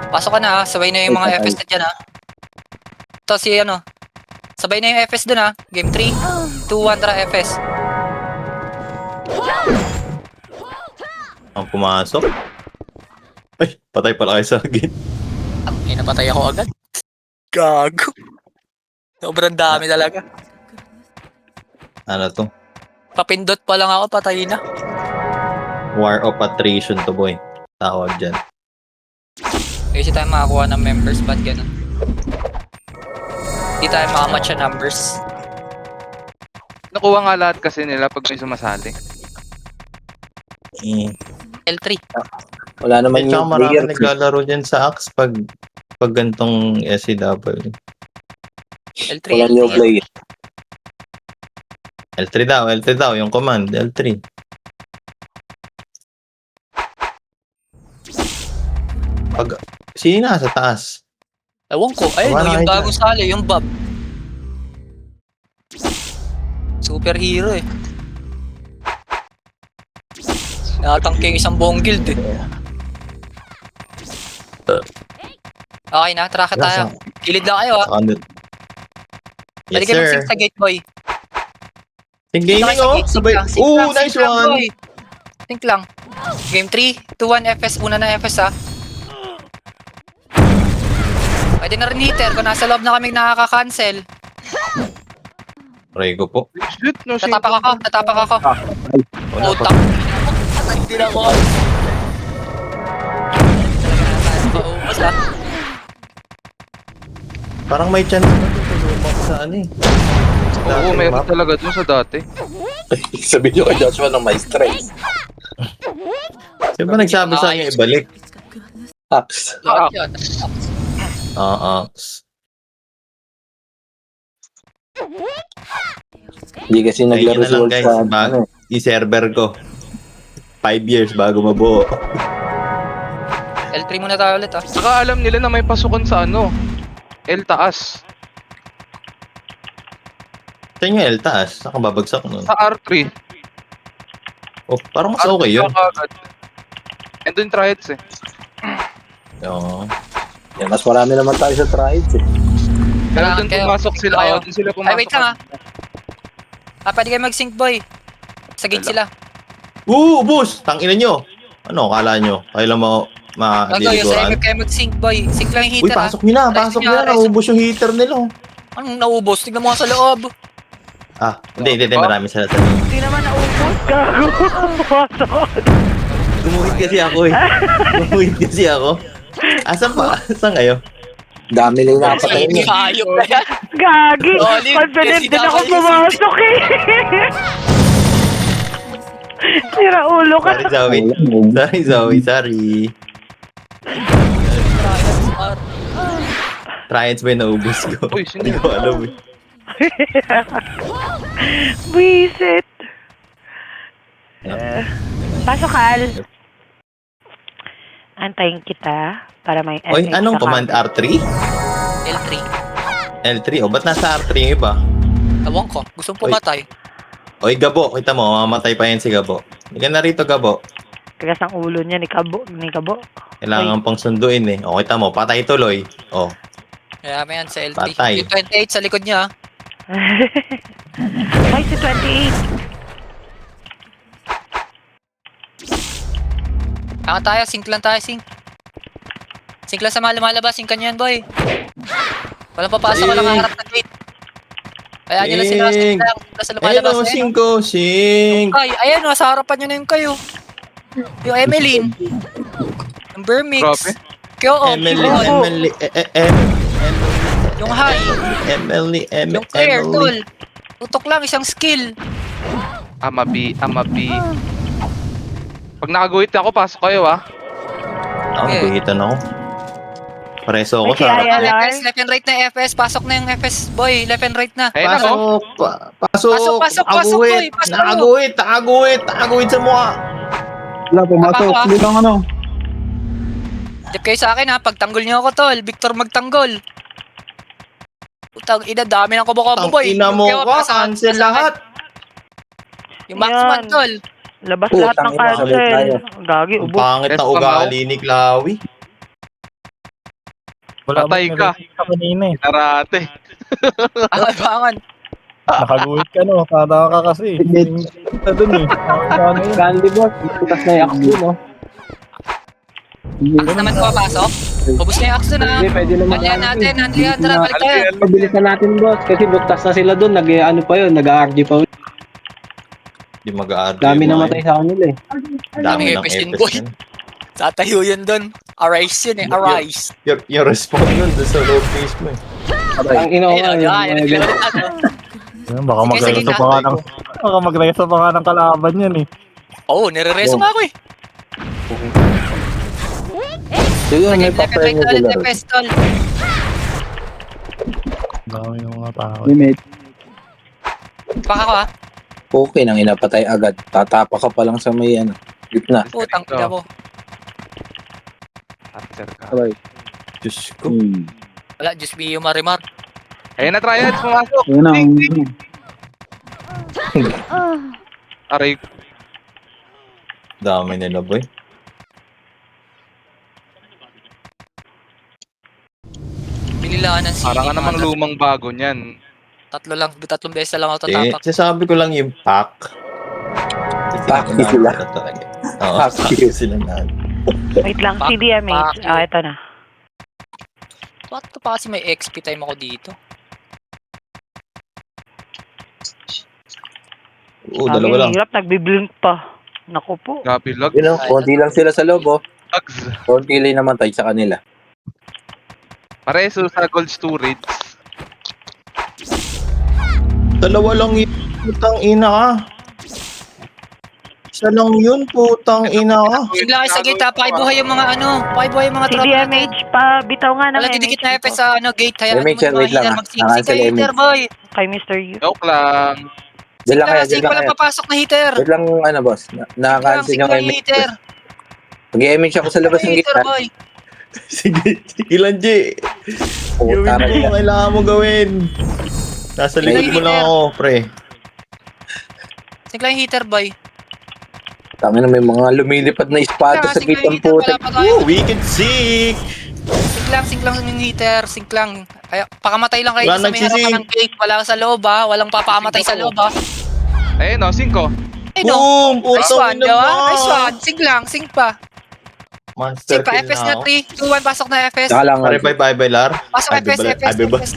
Pasok ka na ha. Sabay na yung mga EPS na dyan ha. Ito si ano. Sabay na yung EPS dun ha. Game 3. 2-1 tara EPS. Ang pumasok. Ay, patay pala kayo sa gate. Ay, napatay ako agad. Gago. Sobrang dami talaga. Ano to? Papindot pa lang ako, patay na. War of attrition to boy. Tawag dyan. Kasi tayo makakuha ng members, ba't ganun? Hindi tayo makamatch sa numbers. Nakuha nga lahat kasi nila pag may sumasali. L3. Wala naman Tsaka yung marami player. naglalaro dyan sa Axe pag gantong SCW. L3, Wala new L3. player. L3 daw, yung command, L3. Sino nasa taas? Ewan ko. Ayun, Wala yung kayo bagong sali, yung Bob. Superhero eh. Nakatangke yung isang buong guild eh. Okay na, traka tayo. Kilid lang kayo ha. Yes, Pwede kayo sir. mag-sync sa gate boy. Yung gaming, Dito kayo sa oh. gate, sync Sabay. lang, sync Ooh, lang, nice sync lang, one. boy. Sync lang. Game 3, 2-1 FS. Una na FS ha. Pwede na rin hitter kung nasa loob na kami nakaka-cancel. Rego po. Shoot, no shit. Tatapak ako. Wala pa. Utang. Hindi na ako. Paubos lang. Parang may chance na ito lumak sa ano eh. Oo, meron talaga dun sa dati. Sabi nyo kay Joshua ng may stress. Sino ba nagsabi sa inyo ibalik? Axe. Ah. Axe. Hindi kasi naglaro Ayun na si lang Wolf guys, sa bago i-server ko. 5 years bago mabuo. L3 muna tayo ulit ha. Saka alam nila na may pasukan sa ano. L taas. Sa inyo L taas, saka babagsak nun. Sa R3. Oh, parang mas okay yun. And dun triads eh. Oo. Yan, mas marami naman tayo sa trials eh. Pero Kailangan dun kayo. pumasok sila. Kayo. Dun sila pumasok. Ay, wait lang ha. Pwede kayo mag-sync boy. Sa gate sila. Boss! Tangina nyo! Ano, kala nyo? Kaya lang Gago, yung sa ma-deliguran? MF kayo mag-sync boy. Sync lang yung Uy, heater ha. pasok nyo na! Pasok nyo na! Naubos yung heater nila. oh. Anong naubos? Tignan mo nga sa loob. Hindi. Marami sila sa Hindi naman naubos. Gago. Pumasok. Gumuhit kasi ako. Asan pa? Saan kayo? Dami lang napatay niya. Hayop na yan. Gagi. Solid. Confident Kasi din ako dapat pumasok eh. Sira ulo ka. Sorry. Trials ba yung naubos ko? Uy, sino Hindi ko alam eh. Buisit. Pasok, Al. Antayin kita para may Oy, SH anong sa command? camera. R3? L3. L3? O, ba't nasa R3 yung iba? Ewan ko. Gustong pumatay. Oy, Gabo. Kita mo, mamatay pa yan si Gabo. Hindi ka na rito, Gabo. Tigas ang ulo niya ni Kabo. Kailangan pang sunduin eh. O, kita mo, patay tuloy. O, Kaya may yan sa L3. Patay. Yung 28 sa likod niya. Ay, si 28. Tayo, sync lang tayo, sync. Sync lang sa mga lumalabas, sync ka niyan, boy. Walang papasok, walang harap na gate. Kaya nyo lang sila, sync lang sa ayun lumalabas. o, 5. Ay, ayan, nasa harapan nyo na yung kayo. Yung Emeline. Yung Bermix. Grabe. Kyo, Emily, yung high. Yung clear, tol. Tutok lang, isang skill. Amabi. Pag nakaguhit ako, pasok kayo ah. Ako, naguhitan ako. Pareso ako May sa kaya- harap. Alarm? Left and right na FS. Pasok na yung FS, boy. Left and right na. Ayun ako. Pasok. Pasok, Nakaguhit. boy. Pasok. Nakaguhit sa mukha. Wala, pumasok. Ako, ah. Hindi lang ano. Dip kayo sa akin ha. Pagtanggol niyo ako, tol. Victor magtanggol. Putang ina, dami ng kubo-kubo, boy. Tangina mo Yung ka, pasa- cancel pasa- lahat. Yung Maxman, Yan. tol. Labas Oh, lahat ng tangina, sabay tayo. cancel. Gagi, Ang ubos. pangit na Yes, ugali ni Klawi. Wala Patay bang ka. nag-sync ka kanina eh. Narate. Abangan. Nakaguhit ka no, tata ka kasi. Kita dun eh. Ano yun? Candy boss. Putas na yung axe mo. Axe naman pumapasok. Ubus na yung axe doon ha. Hindi, pwede naman. Balihan natin, Andrea, balik tayo. Pabilisan natin boss. Kasi buktas na sila doon. Nag-ano pa yun. Nag-RG pa. Di mag-aargue. Dami yung mga namatay sa kanila eh. yun. Dami Dami ng Epes yun, Epes boy. yan. Tatayo yun doon. Arise yun eh. Arise. Yung respawn nun doon sa low face mo eh. Ang ino ko Ayun, nga ayun, yung ayun, ayun. Yan, baka Sige, magreso sige, pa nga ng... Baka magreso pa nga ng kalaban yan eh. Oo, nire-reso nga ako eh. Siguro may pa-prime Ulit nila. na pestol. Dami ng mga tao. limit. Baka ko ah. Okay nang inapatay agad. Tatapa ka pa lang sa may ano. Gitna. Putang ina mo. Archer ka. Sabay. Diyos ko. Wala, just be you marimar. Ayun na, triads, pumasok. Yun ang... Aray, Dami nila boy. Pinilaan ng sili. parang ka namang lumang bago niyan. Tatlong beses na lang ako Eh, tatapak. sasabi ko lang yung pack. Pack sila. Oo, Pack pack sila na. Wait lang, Pak- CDMH. pak- Ito na. Bakit pa kasi may XP time ako dito? Oo, dalawa lang. Hirap, nagbiblink pa. Naku po. Grabe, lag. Yun know, konti lang sila sa loob oh. Lags. Konti lang namatay sa kanila. Pareso sa cold storage. Dalawa lang yun. Putang ina ka. Isa lang yun, putang ina ka. Yung laki sa gate ha, pakibuhay yung mga ano, pakibuhay yung mga tropa natin. CDMH pa, bitaw nga ng Wala didikit na MH Epe sa ano, gate. Hayaan mo MH, yung mga wait lang, healer ah. mag-sing-sing Nakansel kay healer MH. boy. kay Mr. Yu. Joke lang. Diyan lang Sing kaya, lang, diyan lang walang kaya. papasok na heater. Wait lang ano boss. Nakaka-cancel Sing yung lang, MH. heater. Mag-MH ako sa labas ng Heater gitna. boy. Sige, sige lang, G. Gawin Puta mo, na kailangan mo gawin. Nasa likod mo lang ako, pre. Sing lang heater boy. Tangin na may mga lumilipad na espada sa Sing lang gitang heater, wala putik. pa tayo. Wicked sick! Sing lang yung heater, sing lang. Ay, pakamatay lang kayo Wala sa may harapan nagsising. ng gate. Wala ka sa loob ha, walang papakamatay sa loob ha. Ayun o, 5. Ay no. Boom! Nice Putang one, ina di ba? mo! Nice one. Sing lang, sing pa. Master Sing pa, kill FS na na ako. 3, 2, 1, pasok na FS. Saka lang. Revive by Lar. Pasok FS, FS, FS.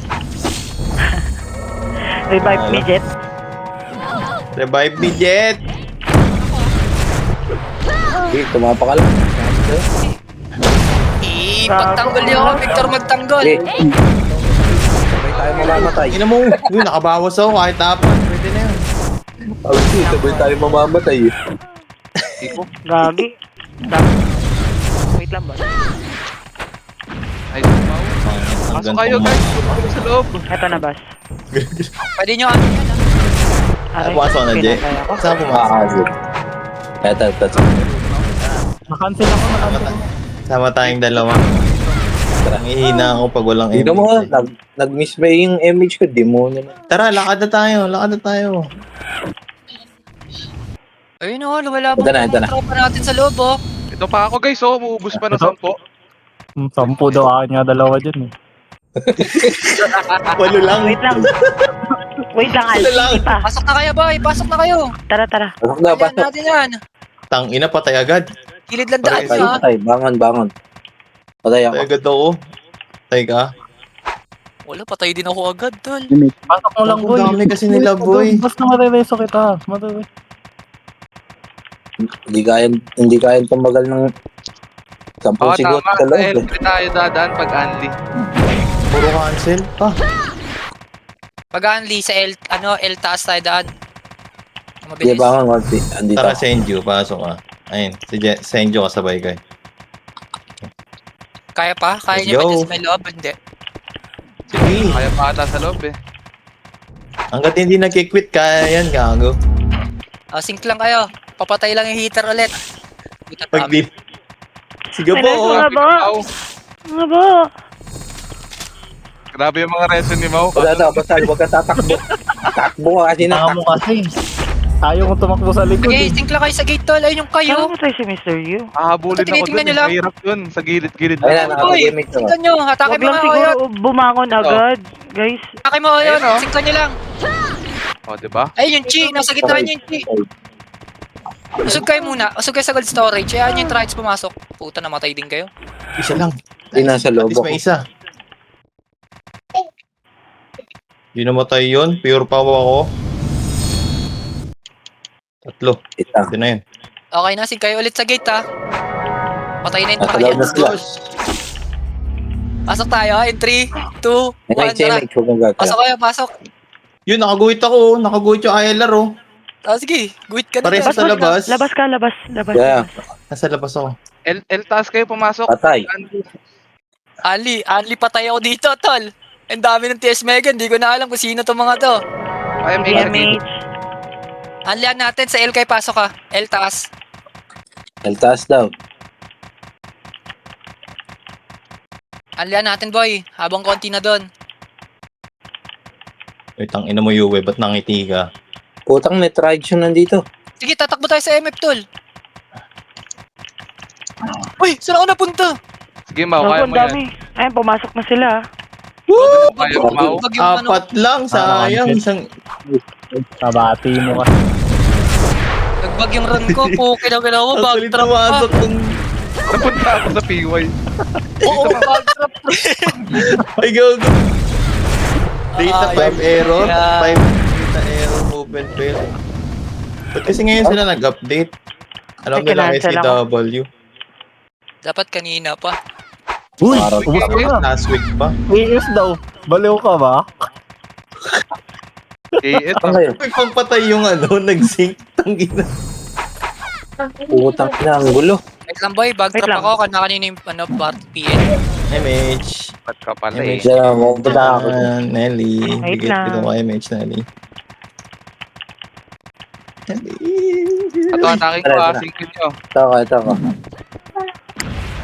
Revive Wala. me, Jet. Revive me, Jet! Eh, tumapa ka lang. Pagtanggol niyo ako, Victor magtanggol. Eh. Sabay tayo mamamatay. Ina mo, yun, nakabawas ako kahit apat. Pwede na yun. Sabay tayo mamamatay eh. Gagi. Wait lang ba? Ay, tumaw. Pasok kayo guys, puto kayo sa loob. Ito na, boss. Pwede nyo ano yan ha. Aray, Pumasok na, Jet. pinatay ako. Saan pumasok? Eto. Nakancel ako, nakancel. Sama tayong dalawa. Nangihina ako pag walang Hindi mo, image. nag-miss ba yung image ko? Di mo naman. Tara, lakad na tayo. Lakad na tayo. Ayun o, lumalabang Ito na, ito yung na. tropa natin sa loob oh. Ito pa ako guys, oh, uubos pa ng 10. 10 daw akin nga dalawa dyan eh. Walo lang. Wait lang. Wait lang, Al. Ito lang. Hindi pa. Pasok na kayo boy, pasok na kayo. Tara. Pasok na, Ayan pasok. natin yan. Tang ina, patay agad. Kilid lang daan Patay, nyo ha. Patay, bangon. Patay ako. Patay agad ako. Patay ka. Wala, patay din ako agad tol. Pasok mo lang, Ang boy. dami kasi nila, boy. Basta marireso kita. Marireso. Hindi kaya tumagal ng 10 Oo, siguro tama. sa Sa loob eh. LP tayo dadaan pag Anli. Puro cancel. Ah, Pag-unli sa L taas tayo daan. Hindi, Mabilis. bangon, Marty. Andito tara, ako. Senju. Pasok ka. Ayun, si Senju kasabay ka. Kaya pa? Kaya Let's niyo ba go. dyan sa may loob? Hindi. Sige. Kaya pa ata sa loob eh. Hanggat hindi nagkikwit, kaya yan, gago. Sync lang kayo. Papatay lang yung heater ulit. Buta Pag tabi. di... Sige Ay, po. nasa nga ba? Mau. Nga ba? Grabe yung mga resin ni Mau. Basta huwag ka tatakbo. Takbo ka kasi Tanga mo kasi. Ayaw mo tumakbo sa likod Okay, eh. sync lang kayo sa gate tol. Ayun yung kayo. Saan mo tayo si Mr. Yu? Hahabulin ako Tinitingnan dun. nyo lang. Mahirap dun. Sa gilid-gilid Ayun lang. na, nakapag-image ako. Syncan nyo. Hatake Huwag mo lang nga siguro oyot. bumangon agad, guys. Hatake mo oyot. Ayun, oh. Syncan nyo lang. O, diba? Ayun yung chi. Nasa gitna niyo yung chi. Usog kayo muna. Usog kayo sa gold storage. Ayan yung trials pumasok. Puta, namatay din kayo. Isa lang. Hindi nasa At loob least ako. may isa. Di namatay yun. Pure power ako. Tatlo. Kita. Ito na yun. Okay na, sig kayo ulit sa gate ha. Patay na yung Nasa truck loob yan. na sila. Pasok tayo in 3, 2, 1, MH, tara. MH, huwag mong gagalaw. Pasok kayo, pasok. Yun, nakaguhit ako. Nakaguhit yung ILR oh. Sige, guhit ka na Pares dyan. sa labas. Labas ka, labas. Yeah. Nasa labas ako. L taas kayo pumasok. Patay. Ali patay ako dito, tol. Ang dami ng TS Mega, hindi ko na alam kung sino to mga to. Ay, may DMH. Anlian natin sa L kay pasok ka. L taas. L taas daw. Anlian natin boy, habang konti na doon. Wait, ang ina mo Yue, ba't nangiti ka? Putang netrage yun nandito. Sige, tatakbo tayo sa MF, tol. Uy, saan ako napunta? Sige, Mau, Gago, kaya ang mo yan. dami. Ayun, pumasok na sila. Kaya mo, Mau. Apat lang, sayang. Isang... Nabati mo ka. Nagbag yung run ko, pukin ako ginawa mo, Ang bag kulit trap pa. pumasok ng... Napunta ako sa PY. Oo, bag trap. Ay, gago. Data 5 error. yeah. 5 data error, movement fail. Ba't kasi ngayon sila nag-update? Alam May nila kinancel ako. SCW. Dapat kanina pa. Uy, Parang- ubos ka na. Last week pa. AS daw. Baliw ka ba? KS. Saan kayo? May pampatay yung nag-sync. Tangina. Putang ina, ang gulo. Wait lang boy, bag Wait trap lang. ako, kanina yung PN. MH. Ba't ka pala eh? Diyan, mapunta ako. Nelly. Wait Bigit lang. dito ko MH, Nelly. Nelly. Ato, atakin ko Tara. Singkin nyo. Ito ka.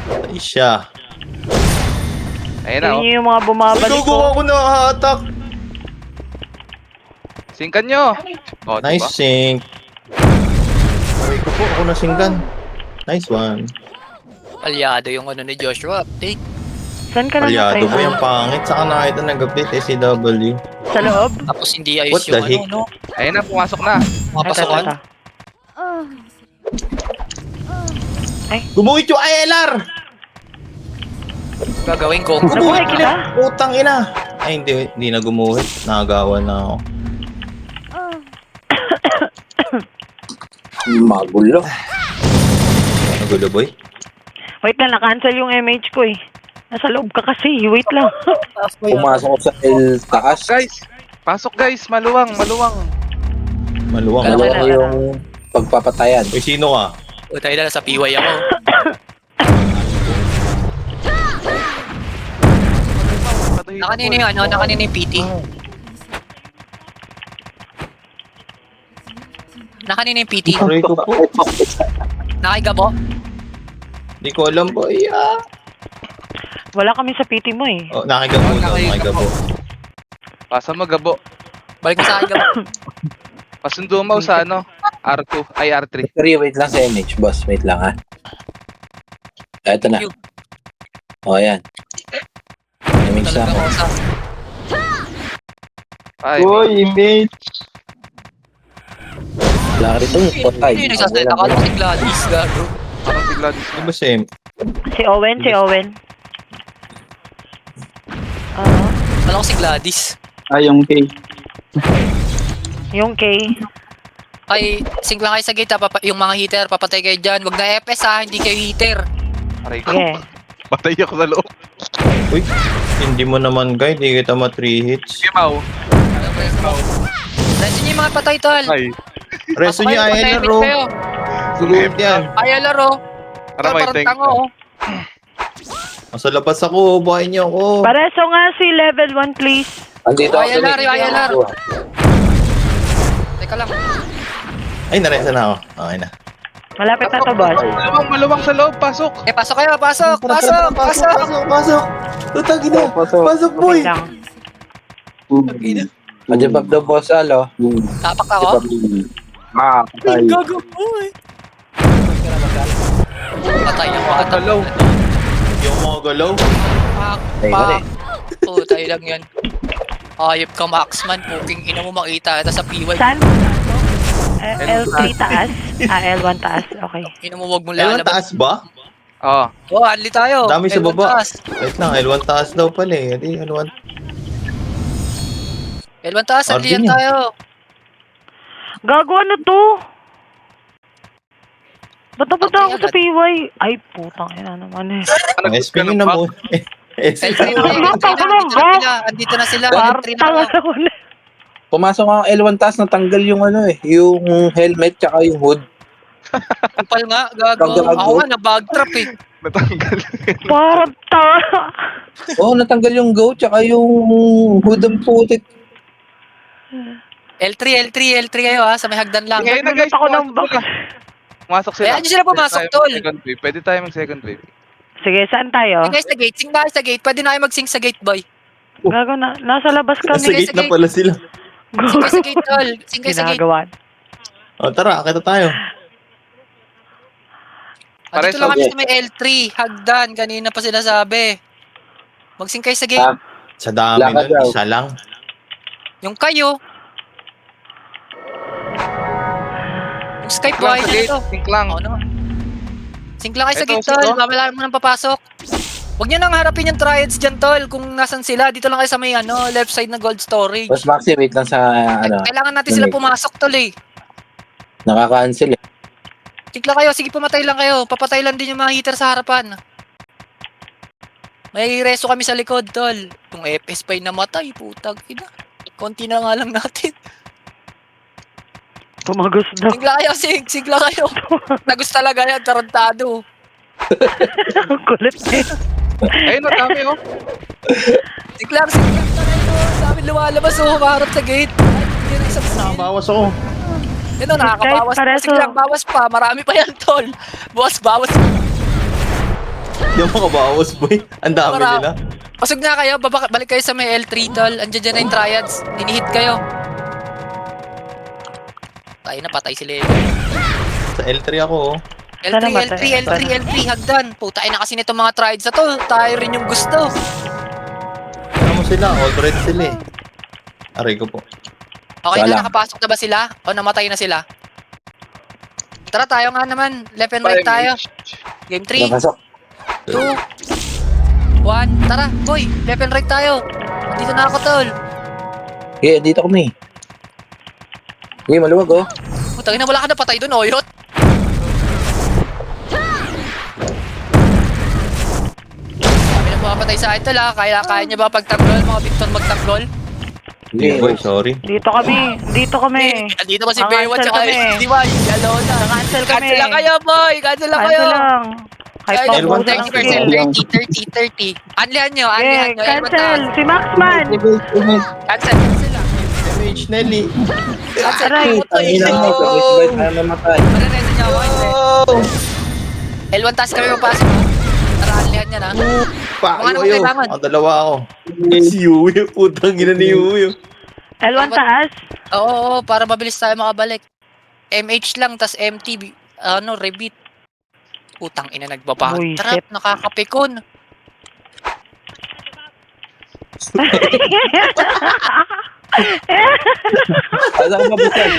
Ay siya. Ayun na, oh. Yun yung mga bumabalik Nagugong ko. ako na-attack. Singkan nyo. Oh, Nice diba? sync. Sabi ko po, ako nasinggan. Nice one. Palyado yung ano ni Joshua, update. Saan ka na Palyado natry? ko yung pangit. Saka nakita nag-update SCW. Sa loob? Tapos hindi ayos What the yung heck? ano, no? Ayun na, pumasok na. Mapasokan. Ito. Gumuhit yung ILR! Gagawin ko. Nabuhay kita? Utang ina! Ay, hindi na gumuhit. Nakagawa na ako. Magulo. Nagulo boy. Wait lang, na-cancel yung MH ko eh. Nasa loob ka kasi, wait lang. Pumasok ko sa L taas. Guys, pasok guys. Maluwang. Maluwang. Dalawa Dalawa na. yung pagpapatayan. Uy, sino ka? O tayo na, sa PY ako. Nakanina yung ano, nakanina yung PT. Nakanina yung PT. Aray ko po. Nakigabo. Hindi ko alam boy. Ah. Wala kami sa PT mo eh. Oh, nakigabo daw. Nakigabo. Pasa mo, Gabo. Balik mo sa akin gabo. Pasundo mo sa ano? R2. Ay, R3. Pero wait lang sa MH, boss. Wait lang ha. Ito na. O, ayan. MH na Talaga ako. ako sa... Ay, image. Wala ka rito. Patay. Hindi yung nagsasalita ka lang si Gladys, gago. parang bigla din Ano ba same? Si Owen. Alam ko si Gladys. Yung K. Yung K. Ay, sync lang kayo sa gate ha. Yung mga heater, papatay kayo dyan. Wag na FS ha, hindi kayo heater. Aray ko. Sige. Patay ako sa loob. Uy, hindi mo naman guy. Di kita ma 3 hits. Sige, Mau. Resin niyo yung mga patay tol. Ay. Reso niya Patay, ILR patay oh. kayo. Guluhit yan. Ay, laro. Para may tank. tango oh. Nasa labas ako. Buhayin niyo ako. Pareso nga si level 1 please. Andito ako. ILR, yung ILR. Teka lang. Ay, naresa na ako. Okay na. Malapit na to boss. Maluwang sa loob. Pasok. Eh, pasok kayo, pasok. Pasok. Tutang ina. Pasok boy. Wait lang. Majabab daw, boss, alo. Tapak ako. Gago po eh. Patay yung mga Galaw. Yung mga galaw. Pak, Ay, pak. Putay lang yan. Ayop ka, Maxman. Puking ina mo makita ito sa PY. Saan? L3 taas? L1 taas. Okay. Ina mo wag mo L1 lalabas. taas ba? Oh. Oh, anli tayo. Dami sa L1 baba. taas. Wait lang, L1 taas daw pala eh. Hindi, L1. L1 taas, Ordi anlihan niya. tayo. Gago ano to? Ba't napunta Okay, ako sa agad. PY? Ay, putang ina naman eh. Nag-gusto ka SP ng na back? mo. L3 na kayo, L3 na. Andito na sila. L3 na Partang kayo. ako na. Pumasok ang L1 taas, natanggal yung ano eh, yung helmet tsaka yung hood. Kupal nga, gago. Gago. Ako nga, na-bag trap eh. Natanggal. Parang tanga. Oo, natanggal yung go tsaka yung hood ng putik. L3 kayo ha, sa may hagdan lang. Ngayon na Nagulat guys, ako ng pumasok baka. sila. Pumasok sila. Kaya hindi sila pumasok, Pwede tayo tol. mag-second wave. Pwede tayo mag-second wave. Sige, saan tayo? Hey guys, sa gate. Sing na kayo sa gate. Pwede na kayo mag-sing sa gate, boy. Gago na. Nasa labas Nasa kami. gate na pala sila. Sing kayo sa gate, tol. Sing kayo sa gate. Ginagawa. O tara, kita tayo. Andito lang kami sa may L3. Hagdan. Kanina pa sinasabi. Mag-sing kayo sa gate. Ah. Sa dami Lakad nun, daw. isa lang. Yung kayo. Yung Skype, Lang boy. sa gate. Ito. Think lang. Oo naman. Sing lang kayo sa Ito, gate, tol. sino? Mamala mo nang papasok. Huwag nyo nang harapin yung triads dyan, tol. Kung nasan sila, dito lang kayo sa may left side na gold storage. Boss Maxi, wait lang sa ano, Kailangan natin sila pumasok, tol eh. nakaka-cancel eh. Tigla kayo, sige pumatay lang kayo. Papatay lang din yung mga heater sa harapan. May reso kami sa likod, tol. Kung FS pa yung namatay, putag ina. Konti na nga lang natin. Tumagos daw. Sigla kayo, sigla kayo. Nagus talaga yan, tarantado. Ang kulit eh. Ayun, ang dami oh. Sigla tayo. Dami lumalabas, oh, kaharap sa gate. Ay, hindi na isang Nakabawas ako. Yun, oh, nakakabawas Kahit pa. pareso. Sigla, bawas pa. Marami pa yan, tol. Bawas. Hindi ako makabawas, boy. Ang dami Para- nila. Pasog na kayo, balik kayo sa may L3, tol. Andiyan dyan na yung triads. Hinihit kayo. Tayo na, patay sila. Sa L3 ako, oh. L3, Sana L3, hagdan. Putain na kasi nito mga triads na to. Tayo rin yung gusto. Ano mo sila? All red sila eh. Aray ko po. Okay Wala. na, nakapasok na ba sila? O namatay na sila? Tara, tayo nga naman. Left and right tayo. Game 3, Napasok. 2, 1. Tara, boy. Left and right tayo. Dito na ako, tol. Okay, dito kami. Okay, maluwag oh. Putang ina, wala ka na patay doon, Oyot. Kami na pumapatay sa idol, ha. Kaya niya ba pagtanggol, mga Victor magtanggol? Hindi, boy, sorry. Dito kami. Dito kami. Andito ba si Ang Baywatch cancel tsaka kami. si Diway? Hello na. Cancel kami. Cancel lang kayo, boy. Cancel lang kayo. Cancel lang. Kahit Kaya L1 mabuti yung ng 90%, skill. 30. Anlihan nyo, Yeah, cancel. Si Maxman. Cancel lang. Damage, Nelly. Cancel. Aray. Tangina mo, sabay-sabay tayo namatay. Mariresin nyo ako, hindi. L1 task kami mapasok, ha? Tara, anlihan nyo na. Pa, Mga naman ayo. kailangan. Ang dalawa ako. Si Yuyo, putang ina ni Yuyo. L1 taas. Oo, para mabilis tayo makabalik. MH lang, tas MT, rebeat. Putang ina, nagbabag Uy, trap, shit. nakakapikon. Ano ka mabusag?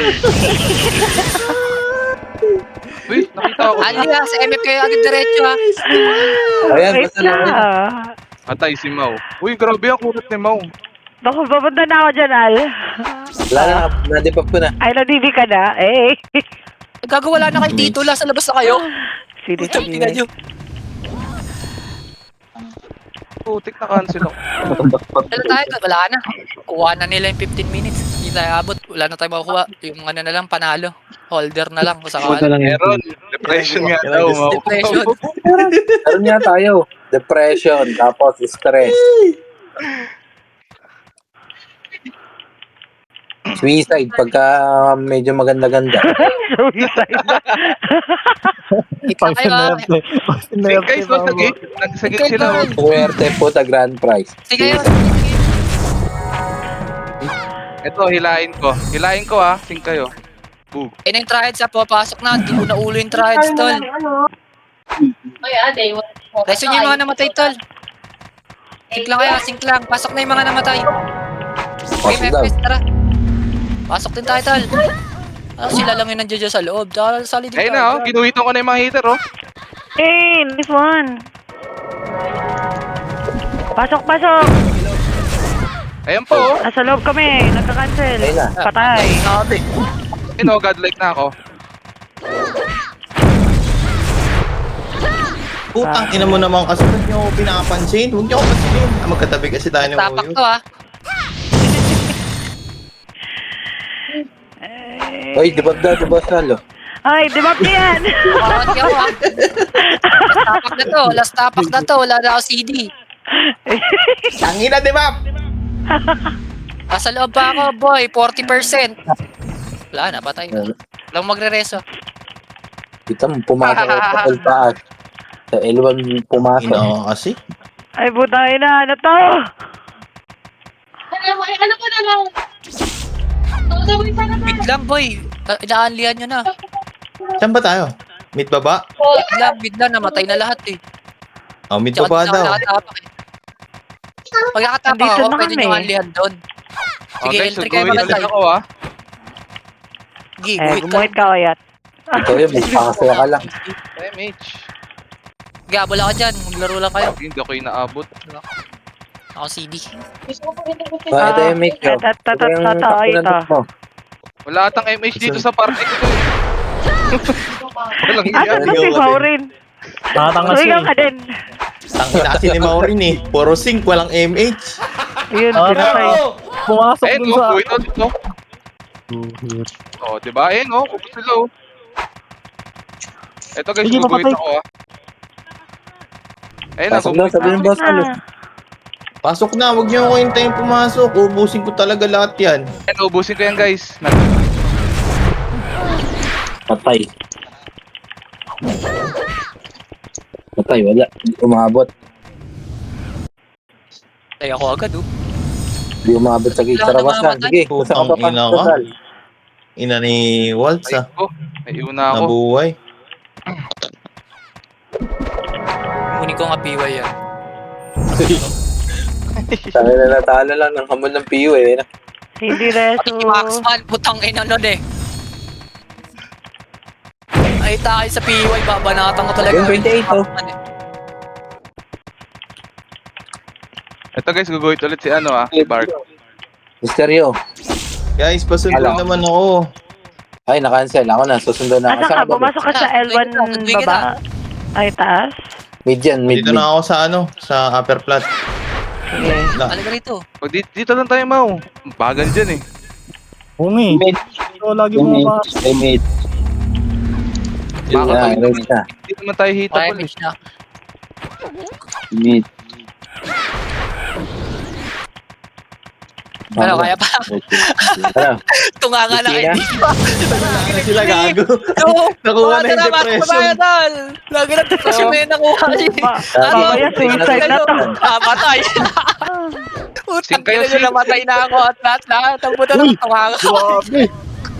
Uy, nakita ko. Ali ha, sa MF kayo agad diretso ha. Ayan, Wait basta lang. lang. Patay si Mau. Uy, grabe ang kulit ni Mau. Naku, papunta na ako dyan, Al. Wala na, na-debug ko na. Ay, nadibi ka na. Eh. Gagawala na kayo dito, sa labas na kayo. Sige, Putang ina sige. nyo. Putik na cancel ako. Dala tayo, wala na. Kuha na nila yung 15 minutes. Hindi tayo abot, wala na tayo makukuha. Yung ano na lang, panalo. Holder na lang kung sakali. Meron. Depression nga daw, Mau. Depression. Meron nga tayo. Depression, tapos stress. Suicide, pagka medyo maganda-ganda. Suicide. Ikaw kayo ha. Sige guys, nasa gate. Nasa gate sila. oh. Suwerte po ta grand prize. Sige kayo. Ito, hilain ko. Hilain ko ah. Sing kayo. Boom. Eh na yung triads ha, papasok na. Hindi ko na ulo yung triads, tol. Reso nyo yung mga namatay, tol. Sink lang kayo, sink lang. Pasok na yung mga namatay. Game Pasok daw. FPS, tara. Pasok din tayo, tol. Sila lang yung nandiyan dyan sa loob. Sali din Ayun na oh. Ginuhitan ko na yung mga heater oh. Eh, nice one. Pasok. Ayan po oh. Nasa loob kami. Nagka-cancel. Ayun na. Patay. Ayun oh, godlike na ako. Putang ina mo naman kasi ba't niyo ako pinapansin? Huwag niyo ako pansinin. Magkatabi kasi tayo ng Tapak Uyo. to ha. Oy, dibag daw, diba, Salo? Ay, di ba yan? Bakit ako ha? Last tapak na to. Wala na ako CD. Tangina, di ba? Nasa loob pa ako, boy. 40%. Wala na, patay na. Walang magre-reso. Kita mo, pumasok ako sa ultaas. Sa L1 pumasok. Ina ko kasi. Ay, butay na. Ano to? Mid lang, boy. Inaanlihan nyo na. Saan ba tayo? Mid baba? Mid lang. Namatay na lahat eh. Oh, mid Tsaka baba di na daw. ako nakatapak eh. Pag nakatapak Andito ako, na pwede kami. nyo anlihan doon. Oh, Sige, guys, entry kayo gagawin mga ulit tayo. ako ah. Gi, Eh, gumuhit ka kayat. Ito yun, magpakasaya ka lang. MH. Gabol ako dyan. Maglaro lang kayo. Hindi ako inaabot. Ako CD. Oh, ito yung mate ko. Ito yung kapunan mo. Wala atang MH dito sa party ko to. Walang Asan ba iya. si Maureen? Tatanga Uy, siya. ka din. Tangina kasi ni Maureen eh. Puro sync, walang MH. Yun, pinatay. Pumasok Ayun dun oh, sa... buwit ulit no. Oh, diba? Ayun oh, kupos sila oh. Eto guys, Sige, guguhit papatay. ako ah. Ayun, Pasok daw, sabi ng boss, ano? Pasok na, huwag niyo ako hintayin pumasok. Ubusin ko talaga lahat yan. Ayun, ubusin ko yan guys. Patay. Patay, wala. Hindi umabot. Ay, ako agad oh. Hindi umabot sa gate. Wala Tara, boss, namamatay. sige. Kung saan ka Putang ina papasok, ka. Sal. Ina ni Waltz Ay ah. ko, naiuna ako. Nabuhay. Kunin ko nga PY yan. Sabi na natalo lang ng hamon ng PU eh. Hindi Pati reso. si Maxman, putang ina nun eh. Ay, tayo sa PY, babanatan ko talaga. Yung 28 oh. Maxman, eh. Eto guys, guguhit ulit si ano ah, si Bart. Misteryo. Guys, pasundo Hello. naman ako. Ay, na-cancel. Ako na. Susunod na ako. Asan ka? Pumasok ka sa L1 Tuwing baba. Ay, taas. Mid yan, mid, Dito mid. na ako sa ano, sa upper flat. Sige. Na. Talaga rito. Pag dito lang tayo mau. Bagal dyan eh. Oo nga eh. Ito lagi mo pa. Yun na, race na. Hindi naman tayo Okay, hitable eh. miss na. Mid. Ano, kaya pa? Ano? Tunga nga na Christina? kayo. Ano sila gago? Oo, Nakuha na yung depression. Lagi na depression na yun nakuha niya. Ano? Mamaya suicide na to. Patay. Utang Sing kayo, kayo sing. namatay na ako at lahat. Ang puta Uy! ng tunga nga. Grabe.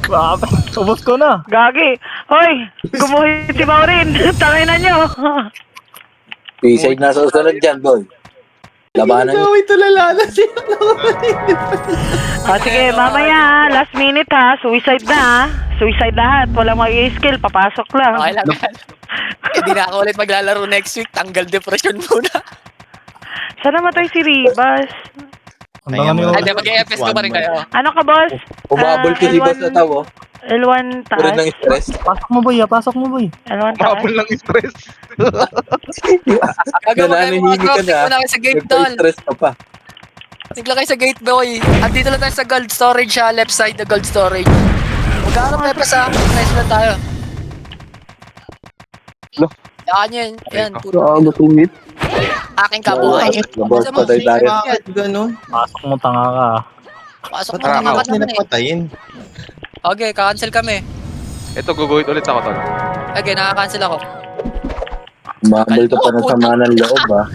Grabe. Ubus ko na. Gagi. Hoy, gumuhit si Maureen. Tangin na nyo. Suicide na susunod dyan, boy. Labanan Ikaw ito lalala siya. O sige, mamaya. Last minute ha. Suicide na ha. Suicide lahat. Walang mag-i-skill. Papasok lang. Okay lang. Hindi na ako ulit maglalaro next week. Tanggal depression muna. Saan namatay si Ribas? Ang dami mo. Hindi, mag-EFS ko pa rin kayo. Ano ka, boss? Umabol ko si boss na tao, oh. L1 Puro taas. ng stress. Pasok mo boy, pasok mo boy. L1 taas. Mabul ng stress. Nananahimik ka na. Tignan kayo sa gate, tol. Nagpa-stress ka pa. Tignan kayo sa gate, boy. Andito lang tayo sa gold storage ha. Left side, the gold storage. Magkakaroon tayo pa sa press lang tayo. Lo. Yan yan. Yan. Puto. matumit. Aking kabuhay. Labas pa tayo tayo. Bakit ganun? Pasok mo, tanga ka. Pasok Ba't mo ako ka naman eh. patayin? Okay, cancel kami. Ito, guguhit ulit ako tol. Okay, nakaka-cancel ako. Umabol ka pa ng sama ng loob, ah.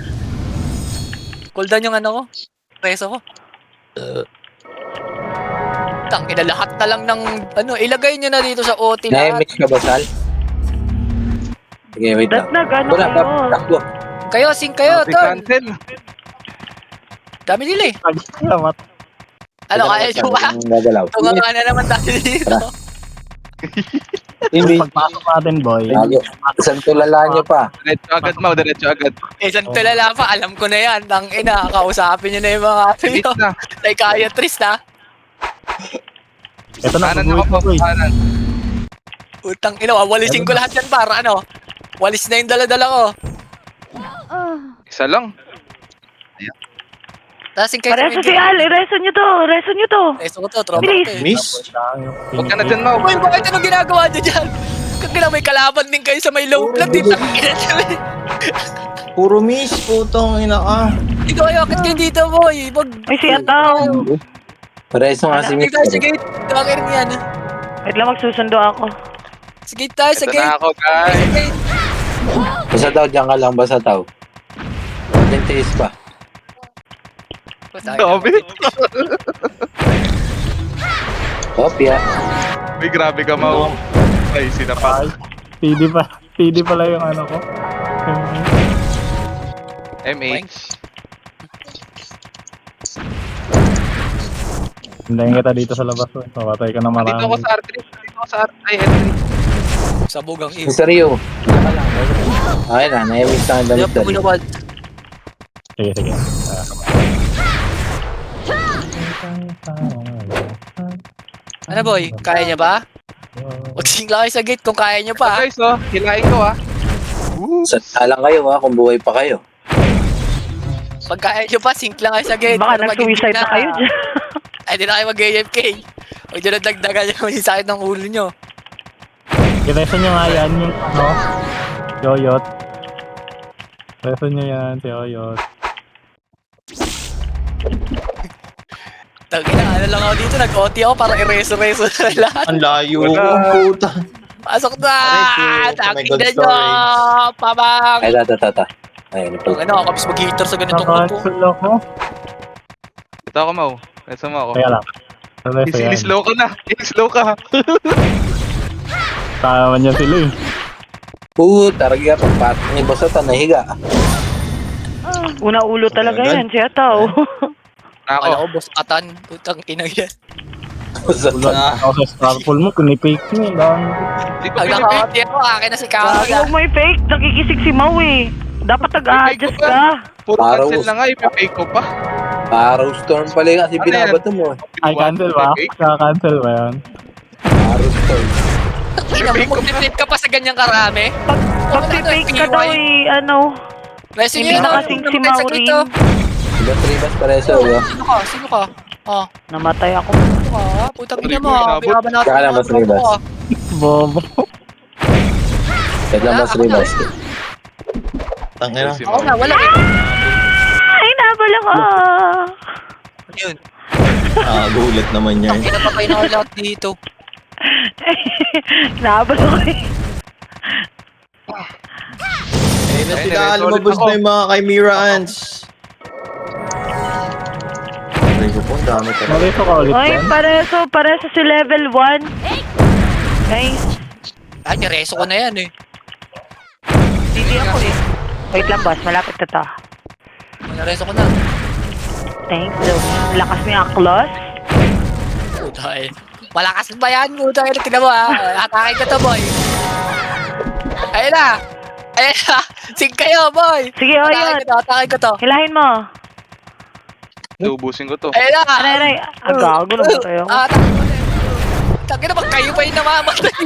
Cool down yung ano ko. Preso ko. Tangina lahat na lang ng ano, ilagay nyo na dito sa OT lahat. Na-MX ka ba, Sal? Sige, wait lang. Dat nag-ano Wala, kayo? takbo. Kayo, sing kayo, Si tol. cancel. Dami nila eh. Salamat. Ano, kaya nyo ba? Gagalaw. Tunga nga na naman tayo dito. Pagpasok natin boy. Gago. Isang tulala nyo pa. Diretso agad mau, diretso agad. Isang tulala pa, alam ko na yan. Tang ina, kausapin nyo na yung mga ato Bilis nyo. na. Psychiatrist ha. Ito na, Kanan guguhit ako mo po, boy. kanan. Utang ina, walisin ko lahat yan para ano. Walis na yung dala-dala ko. Isa lang. Lasing kayo Pareso si Al, ireso nyo to, reso nyo to. Reso ko to, tropa Bilis. ko eh. Miss? Huwag ka na dyan, Mau. Uy, bakit anong ginagawa niyo dyan? Kaya may kalaban din kayo sa may low blood. Puro miss, putong ina ka. Ikaw kayo, akit kayo dito, boy. Ay, si Ataw. Pareso nga si Sige Miss. tayo sa gate. Tawagin rin yan. Wait lang, magsusundo ako. Sa gate tayo, sa Ito gate. na ako, guys. Sa gate. Basta daw, dyan ka lang, basta daw. Huwag tiis pa. Dami. Kopya. Uy, grabe ka, Mau. Ay, sinapak. PD pala yung ano ko. MH. Hindayin kita dito sa labas. Papatay ka na Dito ako marami. sa R3. Dito ako sa R3. Ay, R3. Sabog ang iyo. Mr. Rio. Dyan ka lang. Okay na, na-miss na ang damit Diyan po dali. lumabas. Sige, sige. Ano boy, kaya niya ba? Magsingla kayo sa gate kung kaya niyo pa. Guys, oh. Hilain ko, ah. Alang kayo ha, kung buhay pa kayo. Pag kaya niyo pa, sync lang kayo sa gate. Baka Para nag-suicide na kayo dyan. Ay, di na kayo mag-AFK. Huwag nyo na dagdagan yung sakit ng ulo nyo. Ireso nyo nga yan yung ano. Yoyot. Reso nyo yan, si Yoyot. Tangina, ano lang ako dito, nag-OT ako para i-reso-reso na lahat. Ang layo Wala. ang puta. Pasok na! Aray, oh my Tangina God, nyo! storage. Pabang! Ay, tata. Ayun, ito. Ano, ako kapis mag-hitter sa ganitong grupo. Nakancel ako. Ito ako, Mau. Ito mo ako. Kaya lang. Reso yan. Ini-slow ka na. Ini-slow ka. Tama niya sila eh. Taragya pa. Patong ni Boss Ata, nahiga. Una ulo talaga yan, si Ataw. Ako. Kala ko, boss katan. Putang ina yan. Boss Ata. Ako sa starfall mo, pinipake mo. Dami. Di ko Pag pinipake. naka-OT ako, akin na si Kama. Huwag mo i-fake, nakikisig si Mau eh. Dapat nag-a-adjust Fake ko ka. Puro Araw. cancel na nga. Ipipake ko pa. Arrow Storm pala yung kasi Ano yan? binabato mo. Ay, cancel ba? Fake? Kaka-cancel ba yan? Arrow Storm. Ina mo, mag-flip ka pa sa ganyang karami. Pag fake ka daw eh, ano. Reso Hindi nyo yun, nakasing si namatay sa Maureen. grito. Diba 3 bas pareso, yo? Sino ka? Sino ka? Oh, Namatay ako. sino ka? Putang ina mo. Inabot. Binaban natin. Saka lang, mas ribas. Bobo. Wait lang, Boss Ribas. Tangina. Si Ako Mau. na, wala eh. Ay, nabal ako. Ano yun? Gulat naman yan. Ang pinapatay na ako lahat dito. Nabal ako eh. Eh, na Ay, sila nare-solid lumabas ako. na yung mga kay Mira Ants. Aray ko po, ang dami talaga. Naliso ka ulit Ay, yan? pareso si level 1. Nice. Ay, nireso ko na yan eh. Hindi ako eh. Wait lang boss, malapit na to. Nireso ko na. Thanks, Zoe. Lakas mo yung aklos. Puta eh. Malakas ba yan? Puta eh. Tignan mo ha. Hatakin ko to, boy. Ayun na. Ayun na. Sing kayo, boy. Sige, oh yun. Hatakin ko to. Hilahin mo. Ubusin ko to. Ayun na. Aray, aray. Ang gago naman kayo. Hatakin ko na. Tangin na, kayo pa yung namamatay.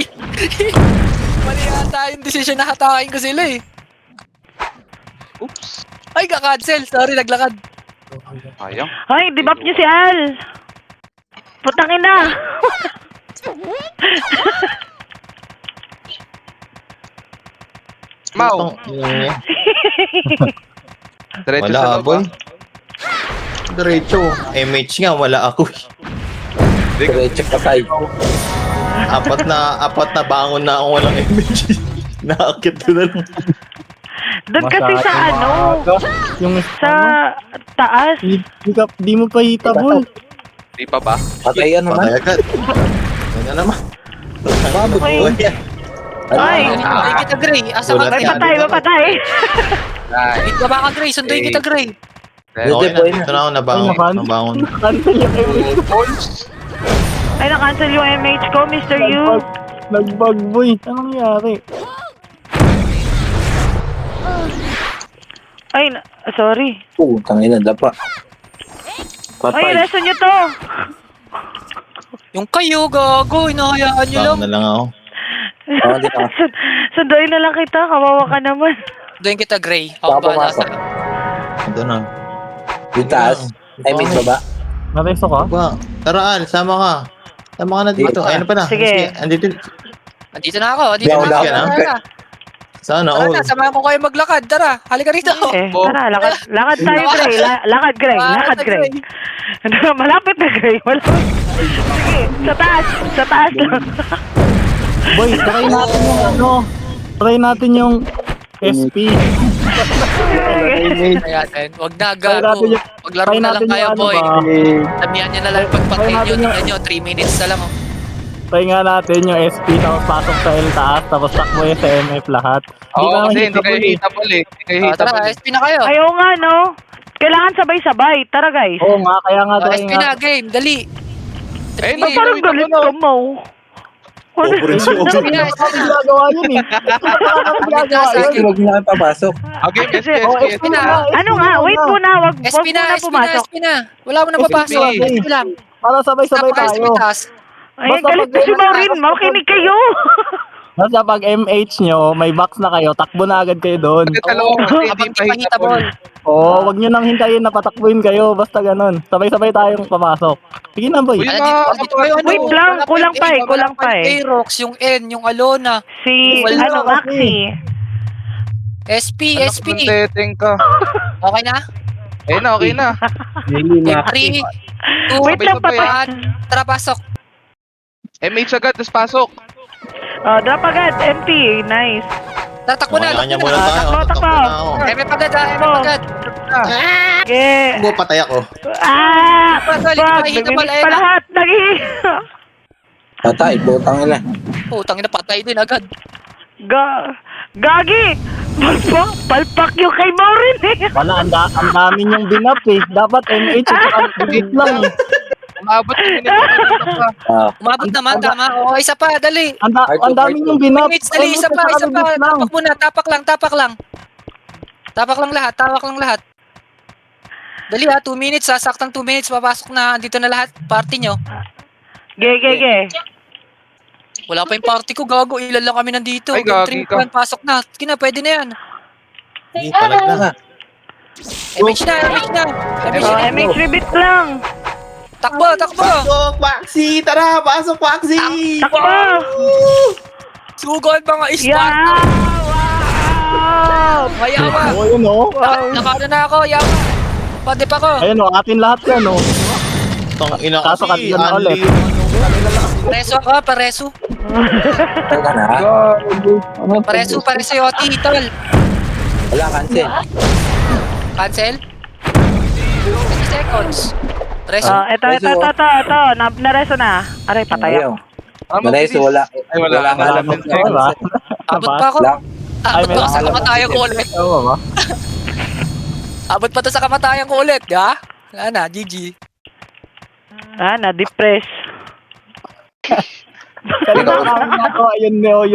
Mali yata yung decision na hatakin ko sila eh. Oops. Ay, ka-cancel. Sorry, naglakad. Sayang. Ay, debup niyo si Al. Putangin na. Mau. Putang ina. Diretso Wala, sa loob, boy. ah. Diretso. MH nga, wala ako. Diretso patay. apat na bangon na ako walang MH. Nakakit ko na lang. Doon kasi sa Masyadong ano, maaga. Yung sa taas. di mo pa hitabol. Di pa ba? Patay yan naman. Patay agad. Ano naman? Mabot Ay. mo yan. Ay. Sunduin kita, Gray. Asa ka, Ulat Gray? yan. Patay, mapatay. Ay. Dito ba ka, Gray? Sunduin kita, Gray. Okay na, ito na ako nabangon. Nabangon. Cancel yung MH. Ay, na-cancel yung MH ko, Mr. Yu. Nagbag boy. Anong nangyari? Ay, sorry. Tangina, dapa. Ay, Patay. reso nyo to. Yung kayo, gago. Inahayaan nyo lang. Bangon na lang ako. Hindi na. Sunduin na lang kita, kawawa ka naman. Doon kita, Gray. Baka Ako bahala pumasok. sa'yo. Ito na. Yung taas. I mean, baba. Nareso ka? Ba, tara Al, sama ka. Sama ka na dito. Dito ka. Ayun pa na. Sige. Andito. Andito na ako. Andito Yaw, na ako. yaw, yaw. Tara, Sana tara all. na. Samahan ko kayo maglakad. Tara, halika rito. Tara, lakad tayo, Gray. Lakad, Gray. Lakad, Gray. Malapit na, Gray. Malapit. Sige, sa taas lang. Boy, try natin yung ano. Try natin yung SP. Ayan, wag na, Try gago. natin yung... Maglaro Try na lang natin kayo, yung ano boy. ba? Sabihan nyo na lang yung pagpatay Try nyo. natin yung- Tingnan nyo, 3 minutes na lang. Oh. Try nga natin yung SP tapos pasok sa L taas tapos takbo yung sa MF lahat. Oo, naman kasi hindi kayo hitable eh. hitable eh. Hindi kayo Tara, hitable. SP na kayo. Ayaw nga, no? Kailangan sabay-sabay. Tara, guys. Oo nga, kaya nga try SP nga. na, game. Dali. Eh, Sige. no, Parang galit ka, Mo. SP na, Ano kami ginagawa yun eh? Ano kami ginagawa Sige. yun? Huwag na papasok. Okay, Kasi- SP, Oh, SP. SP na. Ano nga? Wait muna. Wag SP na, muna SP na, pumasok. SP na. Wala mo na SP. papasok. SP lang. Para sabay-sabay Napaka-SP tayo. taas. Ay, Basta galit pag- na si Maureen. Makinig kayo. Basta pag MH nyo, may box na kayo, takbo na agad kayo doon. Kasi dalawa kasi hindi Habang pa di pa hitable. Oo, wag nyo nang hintayin na patakbuhin kayo, basta ganun. Sabay-sabay tayong papasok. Sige na, boy. Uy, Ay, na, dito kayo, ano? Wait lang, Wala pa kulang yung pa eh, A, kulang wala pa eh. yung A-Rox, yung N, yung Alona. Si, Wala ano, kasi. Maxi. SP, anak SP. ng teteng ka. Okay na? Eh na, okay na. Game 3, 2, Wait lang, sabay-sabay, patay. Tara, pasok. MH agad, tapos pasok. Oh, drop agad. Empty. Nice. Tatakbo na, Kanya takbo muna na. tayo. Takbo, Takbo na ako. Eme pagad, eme pagad. Okay. Takbo, patay ako. Fuck! Nag-miss pa lahat. Patay, putang ina. Putang ina, patay din agad. Gagi! Palpak yung kay Maureen eh. Wala, ang dami nyong binap eh. Dapat MH at saka bigit lang eh. Umabot yung minute pa. Ah, Umabot naman, tama. Oo, isa pa, dali. Ang dami nyong binap. Minutes, dali, isa pa, isa pa. Tapak muna, tapak lang, tapak lang. Tapak lang lahat, tapak lang lahat. Dali ha, 2 minutes ha, saktang 2 minutes, papasok na, dito na lahat, party nyo. Ge. Wala pa yung party ko, gago, ilan lang kami nandito. Ay, Game gagi 3 ka. pa, pasok na. Sige na, pwede na yan. Hindi, palag na. MH na, MH na. MH Oh, na. MH rebit lang. Takbo, takbo. Pasok, Maxi! Tara, pasok, Maxi! Takbo! Sugod mga Yeah! Sparta. Wow! Mayawa. Oo, yun oh. Nakano na ako, yawa. Pwede pa ko. Ayun oh, atin lahat yan oh. Tang ina Kaso kasi, kanina na ulit. Pareso ako, pareso. Teka na. Pareso yung tol. Wala, cancel. Cancel? 20 seconds. Pareso. Oh, ito. Nareso na. Aray, patay ako. Manay, so wala. Ay, wala. Wala Wala. alam. Wala. Abot pa ako. Lang. Abot Ay, pa ako sa may- kamatayan ko ulit. Oo ba? Abot pa to sa kamatayan ko ulit, ha? Wala na, GG. Na-depress. Kanina ako, ayun ni Oyot.